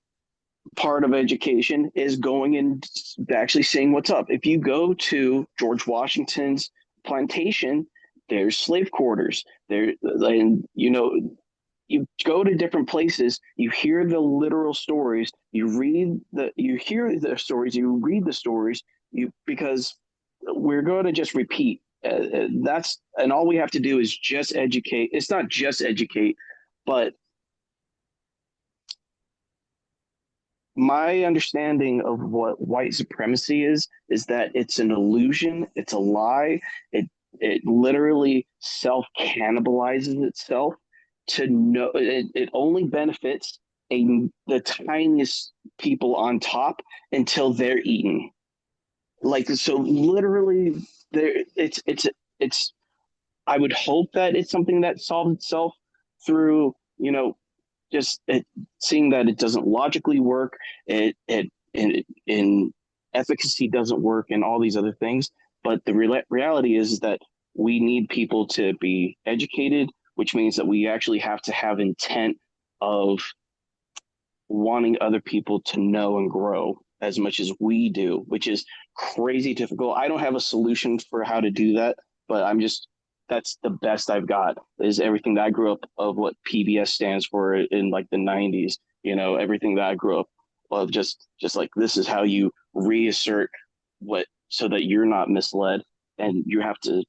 part of education is going and actually seeing what's up. If you go to George Washington's plantation, there's slave quarters there, and you go to different places, you hear the literal stories, you hear the stories, you read the stories, because we're going to just repeat. That's and all we have to do is just educate. It's not just educate, but my understanding of what white supremacy is that it's an illusion, it's a lie. It literally self cannibalizes itself. To know it only benefits the tiniest people on top until they're eaten. Like, so literally there it's I would hope that it's something that solves itself through, just seeing that it doesn't logically work, it in efficacy doesn't work, and all these other things. But the reality is that we need people to be educated, which means that we actually have to have intent of wanting other people to know and grow as much as we do, which is crazy difficult. I don't have a solution for how to do that, but that's the best I've got, is everything that I grew up of what PBS stands for in like the 90s, everything that I grew up of, just like, this is how you reassert what, so that you're not misled. And you have to,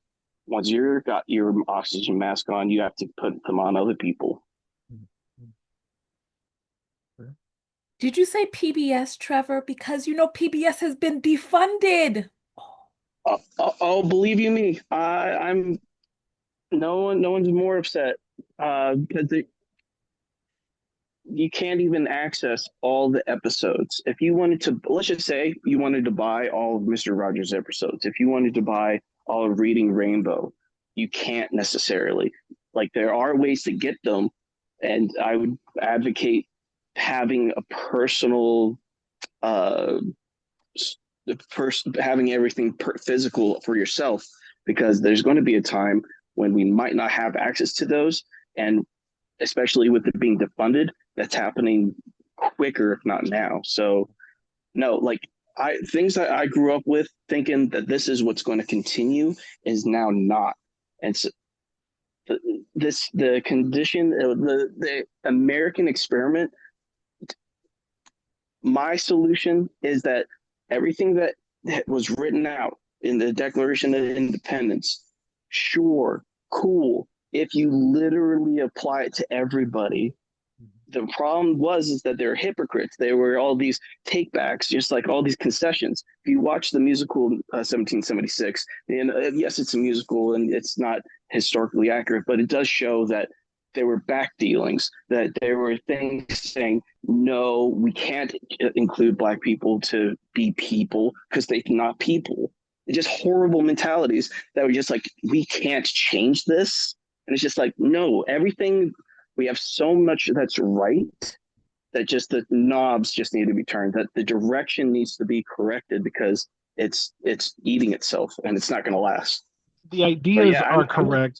once you've got your oxygen mask on, you have to put them on other people. Did you say PBS, Trevor? Because PBS has been defunded. Oh, believe you me, I'm no one's more upset, because you can't even access all the episodes. If you wanted to, let's just say you wanted to buy all of Mr. Rogers' episodes, if you wanted to buy all of Reading Rainbow, you can't necessarily. Like, there are ways to get them, and I would advocate having a personal the first having everything physical for yourself, because there's going to be a time when we might not have access to those, and especially with it being defunded, that's happening quicker if not now. So no, like I things that I grew up with thinking that this is what's going to continue is now not. And so the condition, the American experiment, my solution is that everything that was written out in the Declaration of Independence, sure, cool, if you literally apply it to everybody. The problem was is that they're hypocrites. They were all these takebacks, just like all these concessions. If you watch the musical 1776, and yes, it's a musical and it's not historically accurate, but it does show that there were back dealings, that there were things saying, no, we can't include Black people to be people because they're not people. Just horrible mentalities that were just like, we can't change this. And it's just like, no, everything, we have so much that's right that just the knobs just need to be turned, that the direction needs to be corrected because it's eating itself and it's not going to last. The ideas yeah, are correct.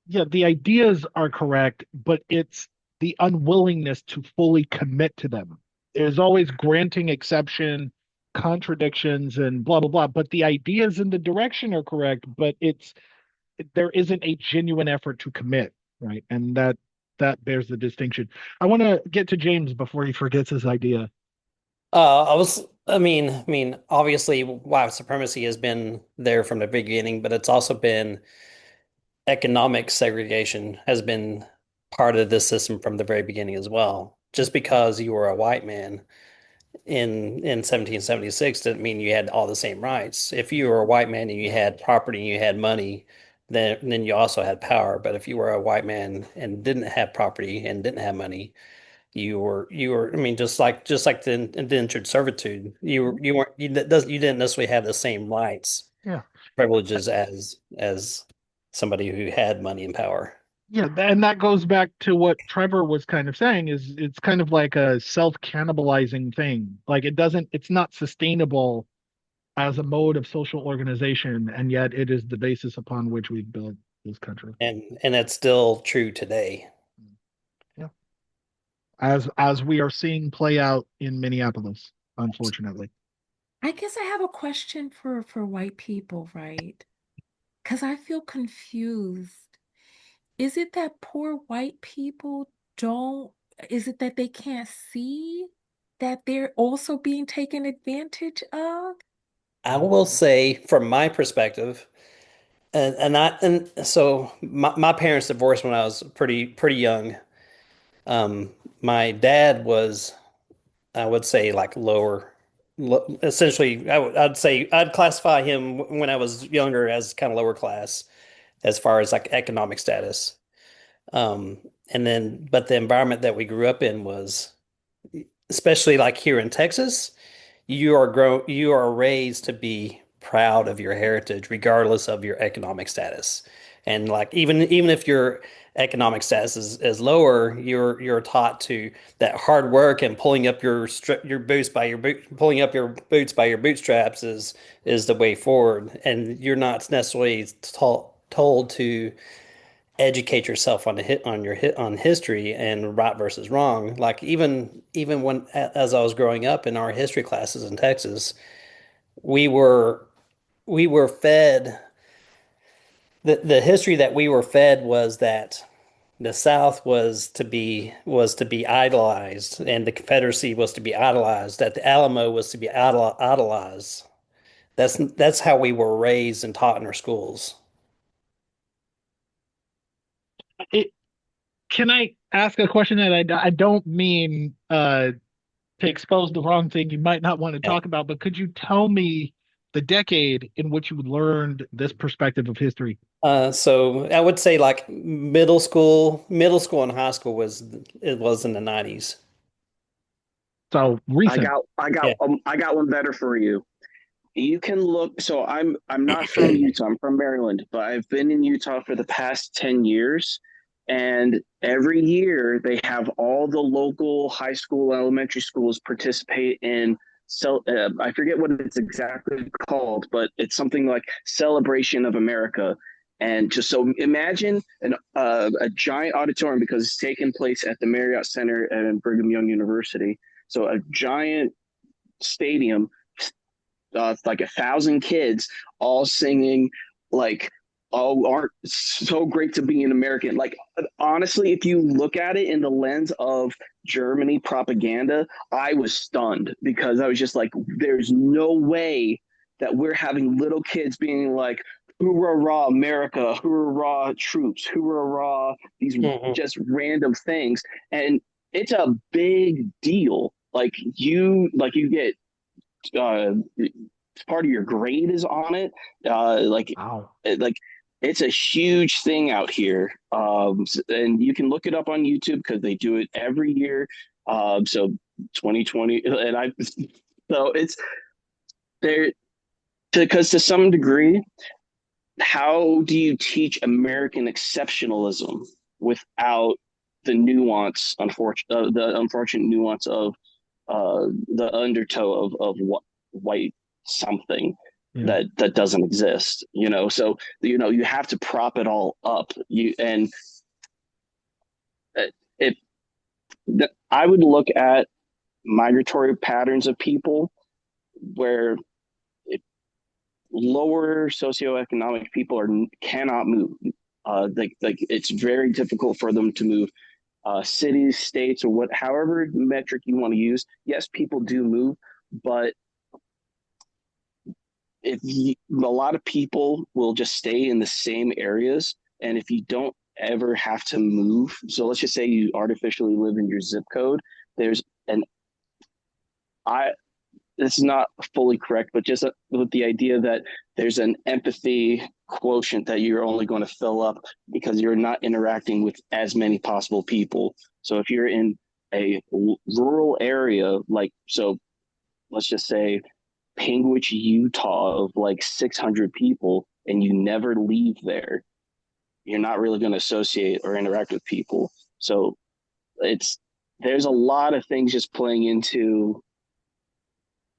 Yeah, the ideas are correct, but it's the unwillingness to fully commit to them. There's always granting exception, contradictions, and blah blah blah. But the ideas and the direction are correct, but there isn't a genuine effort to commit, right? And that bears the distinction. I want to get to James before he forgets his idea. Obviously, white supremacy has been there from the beginning, but it's also been economic segregation has been part of this system from the very beginning as well. Just because you were a white man in 1776 didn't mean you had all the same rights. If you were a white man and you had property and you had money, then you also had power. But if you were a white man and didn't have property and didn't have money, you were just like the indentured servitude, you didn't necessarily have the same rights, Yeah. privileges as somebody who had money and power. Yeah, and that goes back to what Trevor was kind of saying, is it's kind of like a self-cannibalizing thing. Like it's not sustainable as a mode of social organization, and yet it is the basis upon which we've built this country. And that's still true today. Yeah. As we are seeing play out in Minneapolis, unfortunately. I guess I have a question for white people, right? Because I feel confused. Is it that poor white people is it that they can't see that they're also being taken advantage of? I will say, from my perspective, and so my parents divorced when I was pretty young. My dad was, I would say, like essentially, I'd say I'd classify him when I was younger as kind of lower class as far as like economic status. Um, but the environment that we grew up in was, especially like here in Texas, you are raised to be proud of your heritage, regardless of your economic status. And like even if your economic status is lower, you're taught to that hard work and pulling up your boots by your bootstraps is the way forward. And you're not necessarily told to educate yourself on history and right versus wrong. Like even when as I was growing up in our history classes in Texas, we were we were fed the history that we were fed was that the South was to be idolized, and the Confederacy was to be idolized, that the Alamo was to be idolized. That's how we were raised and taught in our schools. It, can I ask a question that I don't mean to expose the wrong thing you might not want to Yeah. talk about, but could you tell me the decade in which you learned this perspective of history? So I would say like middle school and high school was in the 90s. So I recent. got I Yeah. got I got one better for you. You can look. So I'm not from Utah. I'm from Maryland, but I've been in Utah for the past 10 years. And every year they have all the local high school, elementary schools participate in I forget what it's exactly called, but it's something like Celebration of America. And just so imagine a giant auditorium because it's taking place at the Marriott Center and Brigham Young University. So a giant stadium, like 1,000 kids all singing like, oh, aren't so great to be an American. Like, honestly, if you look at it in the lens of Germany propaganda, I was stunned because I was just like, there's no way that we're having little kids being like, hoorah, rah, America, hoorah, rah, troops, hoorah, rah, these Mhm. just random things. And it's a big deal. Like you get part of your grade is on it. Like Wow. like it's a huge thing out here. And you can look it up on YouTube because they do it every year. So 2020, and I so it's there because to some degree, how do you teach American exceptionalism without the nuance, the unfortunate nuance of the undertow of what white something Yeah. that doesn't exist, so you have to prop it all up. If I would look at migratory patterns of people where it, lower socioeconomic people cannot move, like it's very difficult for them to move, cities, states, or however metric you want to use. Yes, people do move, but a lot of people will just stay in the same areas, and if you don't ever have to move, so let's just say you artificially live in your zip code, there's an I this is not fully correct, but just with the idea that there's an empathy quotient that you're only going to fill up because you're not interacting with as many possible people. So if you're in a rural area, like, so let's just say Panguitch, Utah, of like 600 people, and you never leave there, you're not really going to associate or interact with people. So it's there's a lot of things just playing into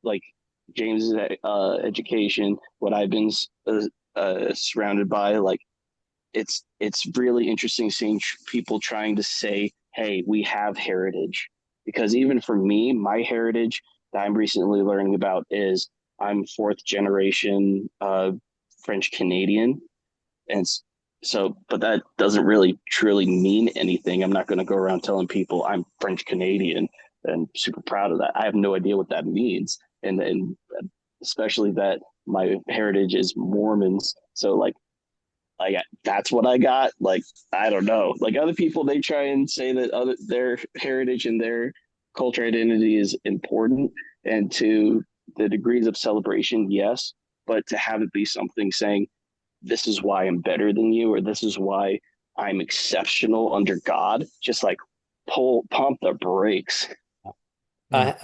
like James's education, what I've been surrounded by. Like it's really interesting seeing people trying to say, "Hey, we have heritage," because even for me, my heritage that I'm recently learning about is I'm fourth generation French Canadian, and so, but that doesn't really truly mean anything. I'm not going to go around telling people I'm French Canadian and super proud of that. I have no idea what that means, and especially that my heritage is Mormons. So like that's what I got. Like I don't know. Like other people, they try and say that their heritage and their culture identity is important, and to the degrees of celebration, yes. But to have it be something saying this is why I'm better than you, or this is why I'm exceptional under God, just like pump the brakes. Yeah.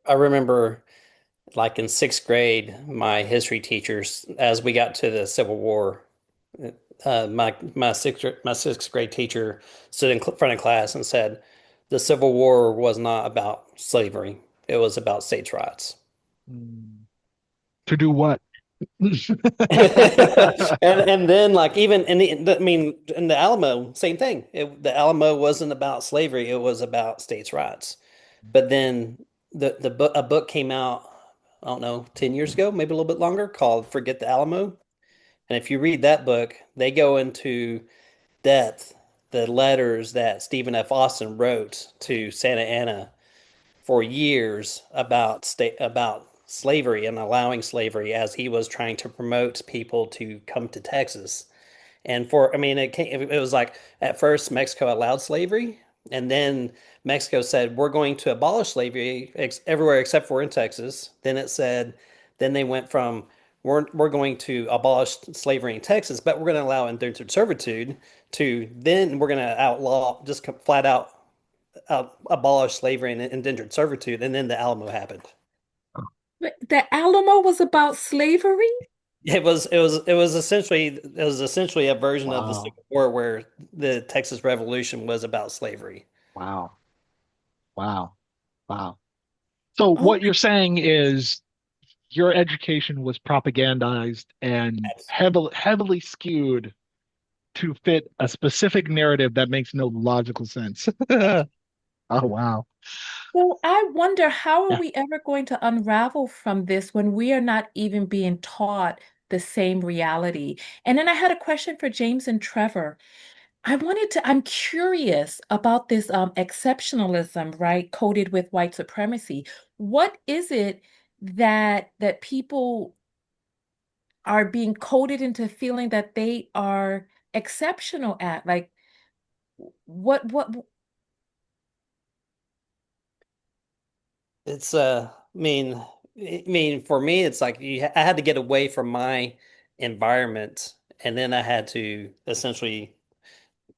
I remember like in sixth grade, my history teachers, as we got to the Civil War, my sixth grade teacher stood in front of class and said, "The Civil War was not about slavery; it was about states' rights." Mm. To do what? And then like even in I mean in the Alamo, same thing. The Alamo wasn't about slavery; it was about states' rights. But then a book came out, I don't know, 10 years ago, maybe a little bit longer, called Forget the Alamo. And if you read that book, they go into depth the letters that Stephen F. Austin wrote to Santa Anna for years about slavery and allowing slavery as he was trying to promote people to come to Texas. And I mean, it was like at first Mexico allowed slavery, and then Mexico said, we're going to abolish slavery everywhere except for in Texas. Then they went from, we're going to abolish slavery in Texas, but we're going to allow indentured servitude, to then we're going to outlaw, just flat out abolish slavery and indentured servitude. And then the Alamo happened. But the Alamo was about slavery? It was essentially a version of the Wow. Civil War where the Texas Revolution was about slavery. Wow. Wow. Wow. So Oh, what you're saying is your education was propagandized and That's heavily skewed to fit a specific narrative that makes no logical sense. Oh wow. well, I wonder how are Yeah. we ever going to unravel from this when we are not even being taught the same reality? And then I had a question for James and Trevor. I'm curious about this exceptionalism, right, coded with white supremacy. What is it that people are being coded into feeling that they are exceptional at? Like what it's I mean for me it's like I had to get away from my environment and then I had to essentially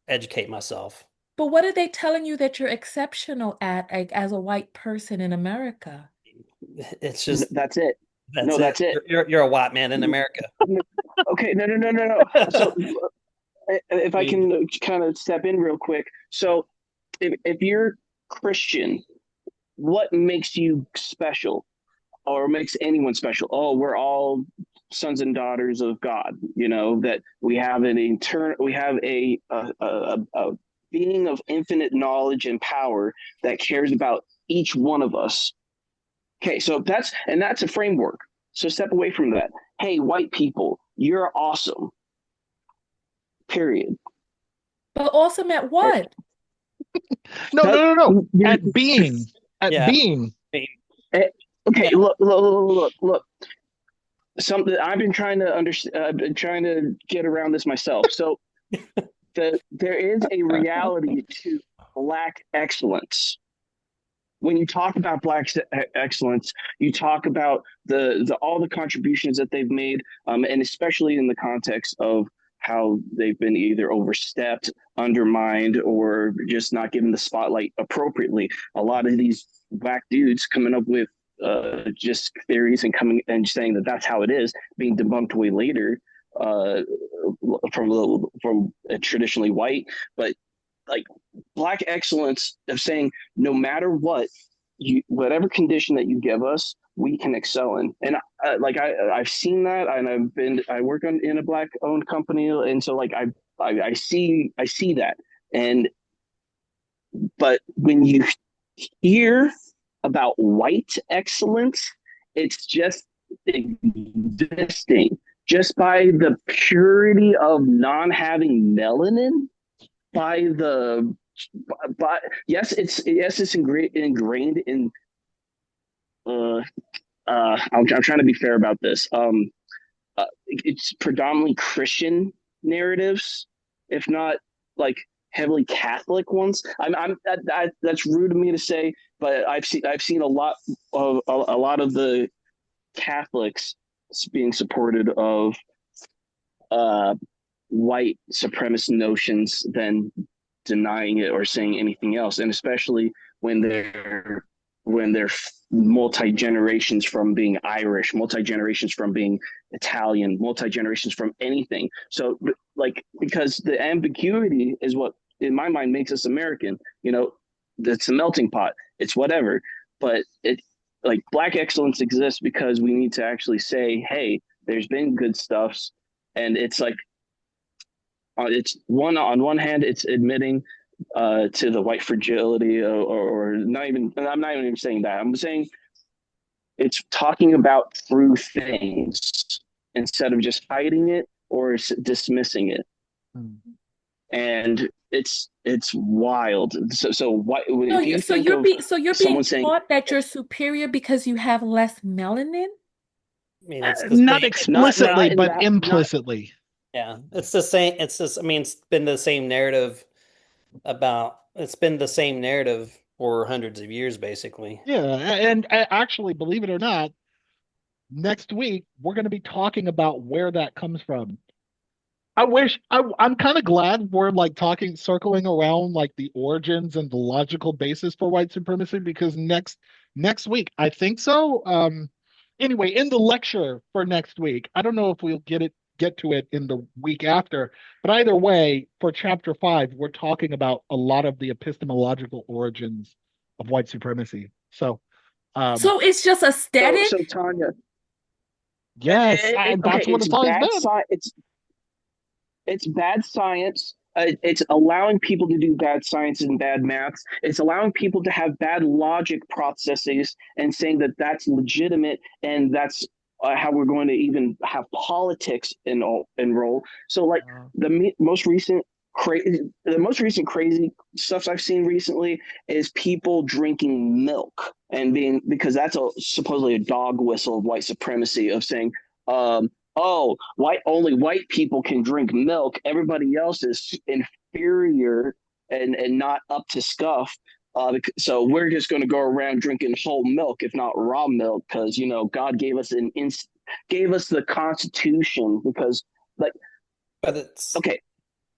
educate myself. but what are they telling you that you're exceptional at, like, as a white person in America? It's just That's it. that's No, it. that's it. You're a white man in America. Okay, no, no, no, no, no. So if I We can kind of step in real quick. So if you're Christian, what makes you special or makes anyone special? Oh, we're all sons and daughters of God, that we have a being of infinite knowledge and power that cares about each one of us. Okay, so that's a framework. So step away from that. Hey, white people, you're awesome. Period. But awesome at what? No, no, That, no, no. you're, At being. At yeah. being. okay, Yeah. look. Something I've been trying to understand. I've been trying to get around this myself. So there is a reality to black excellence. When you talk about black excellence, you talk about the all the contributions that they've made, and especially in the context of how they've been either overstepped, undermined, or just not given the spotlight appropriately. A lot of these black dudes coming up with just theories and coming and saying that that's how it is, being debunked way later uh, from traditionally white, but like black excellence of saying no matter what whatever condition that you give us we can excel in. And I've seen that, and I work in a black owned company, and so like I see that. And but when you hear about white excellence, it's just existing just by the purity of non having melanin, by the but yes, it's ingrained in uh I'm trying to be fair about this. It's predominantly Christian narratives, if not like heavily Catholic ones. That's rude of me to say, but I've seen a lot of the Catholics being supported of uh white supremacist notions than denying it or saying anything else, and especially when they're multi generations from being Irish, multi generations from being Italian, multi generations from anything. So, like, because the ambiguity is what, in my mind, makes us American. It's a melting pot. It's whatever, but it like black excellence exists because we need to actually say, hey, there's been good stuffs, and it's like it's one on one hand, it's admitting to the white fragility, or not even. I'm not even saying that. I'm saying it's talking about true things instead of just hiding it or dismissing it. Hmm. And it's wild. So what So if you you so think you're of being so you're being someone saying taught that you're superior because you have less melanin? I mean it's the Not same explicitly, not in but that not implicitly. yeah. It's the same it's just I mean it's been the same narrative it's been the same narrative for hundreds of years basically. Yeah, and actually, believe it or not, next week we're going to be talking about where that comes from. I'm kind of glad we're like circling around like the origins and the logical basis for white supremacy because next week, I think so. Anyway, in the lecture for next week, I don't know if we'll get to it in the week after, but either way, for chapter 5, we're talking about a lot of the epistemological origins of white supremacy. So, So it's just So aesthetic? Tanya, Yes, okay, that's what it's always been. it's bad science. It's allowing people to do bad science and bad maths. It's allowing people to have bad logic processes and saying that that's legitimate and that's how we're going to even have politics enroll. So like Uh, the most recent crazy stuff I've seen recently is people drinking milk and being because that's supposedly a dog whistle of white supremacy of saying oh, only white people can drink milk. Everybody else is inferior and not up to scuff. So we're just going to go around drinking whole milk, if not raw milk, because God gave us gave us the Constitution. Because like, But it's okay,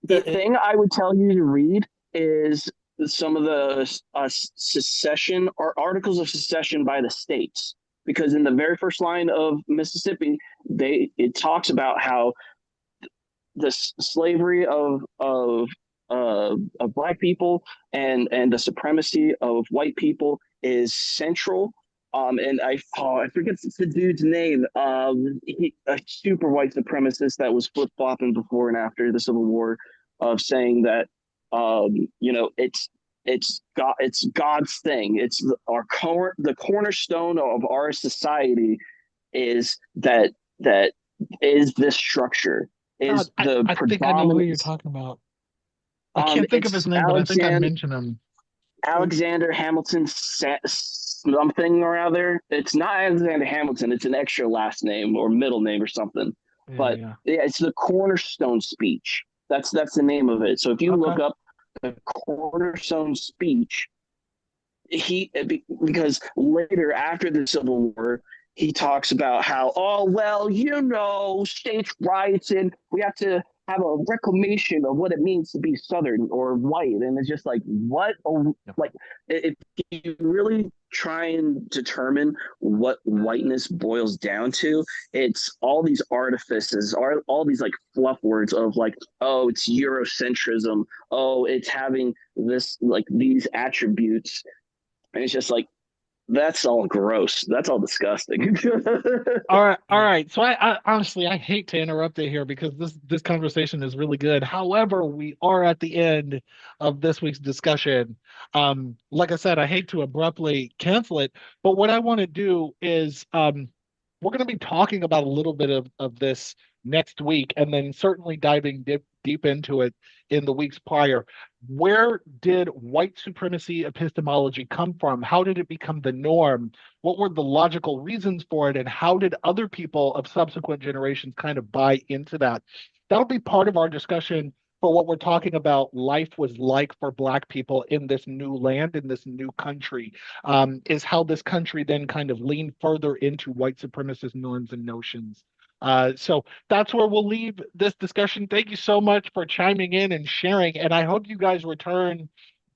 the it, thing I would tell you to read is some of the secession or articles of secession by the states, because in the very first line of Mississippi, it talks about how the slavery of black people and the supremacy of white people is central. And I forget the dude's name. A super white supremacist that was flip flopping before and after the Civil War, of saying that it's God's thing. It's the cornerstone of our society is that is this structure God, is I, the I think I know who you're predominance. talking about. I can't think of his It's name, but I think I mentioned him. Alexander Hamilton something or other. It's not Alexander Hamilton. It's an extra last name or middle name or something. Yeah, But yeah. yeah, it's the cornerstone speech. That's the name of it. So if you Okay. look up the cornerstone speech, because later after the Civil War, he talks about how, oh well, states' rights, and we have to have a reclamation of what it means to be Southern or white, and it's just like what, Yep. like if you really try and determine what whiteness boils down to, it's all these artifices, all these like fluff words of like, oh, it's Eurocentrism, oh, it's having this like these attributes, and it's just like that's all gross. That's all disgusting. All right, all right. So I honestly I hate to interrupt it here because this conversation is really good. However, we are at the end of this week's discussion. Like I said, I hate to abruptly cancel it, but what I want to do is we're going to be talking about a little bit of this next week, and then certainly diving deep into it in the weeks prior. Where did white supremacy epistemology come from? How did it become the norm? What were the logical reasons for it, and how did other people of subsequent generations kind of buy into that? That'll be part of our discussion for what we're talking about life was like for Black people in this new land, in this new country, is how this country then kind of leaned further into white supremacist norms and notions. So that's where we'll leave this discussion. Thank you so much for chiming in and sharing, and I hope you guys return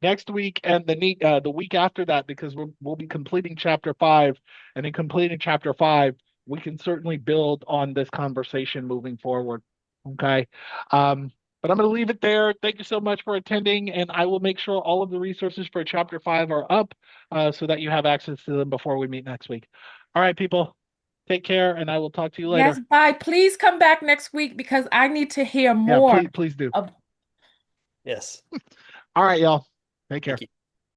next week and the week after that, because we'll be completing chapter 5, and in completing chapter 5 we can certainly build on this conversation moving forward. Okay. But I'm going to leave it there. Thank you so much for attending, and I will make sure all of the resources for chapter 5 are up, so that you have access to them before we meet next week. All right, people, take care, and I will talk to you Yes, later. bye. Please come back next week because I need to hear Yeah, more please do. of yes. All right, y'all, take care. Thank you.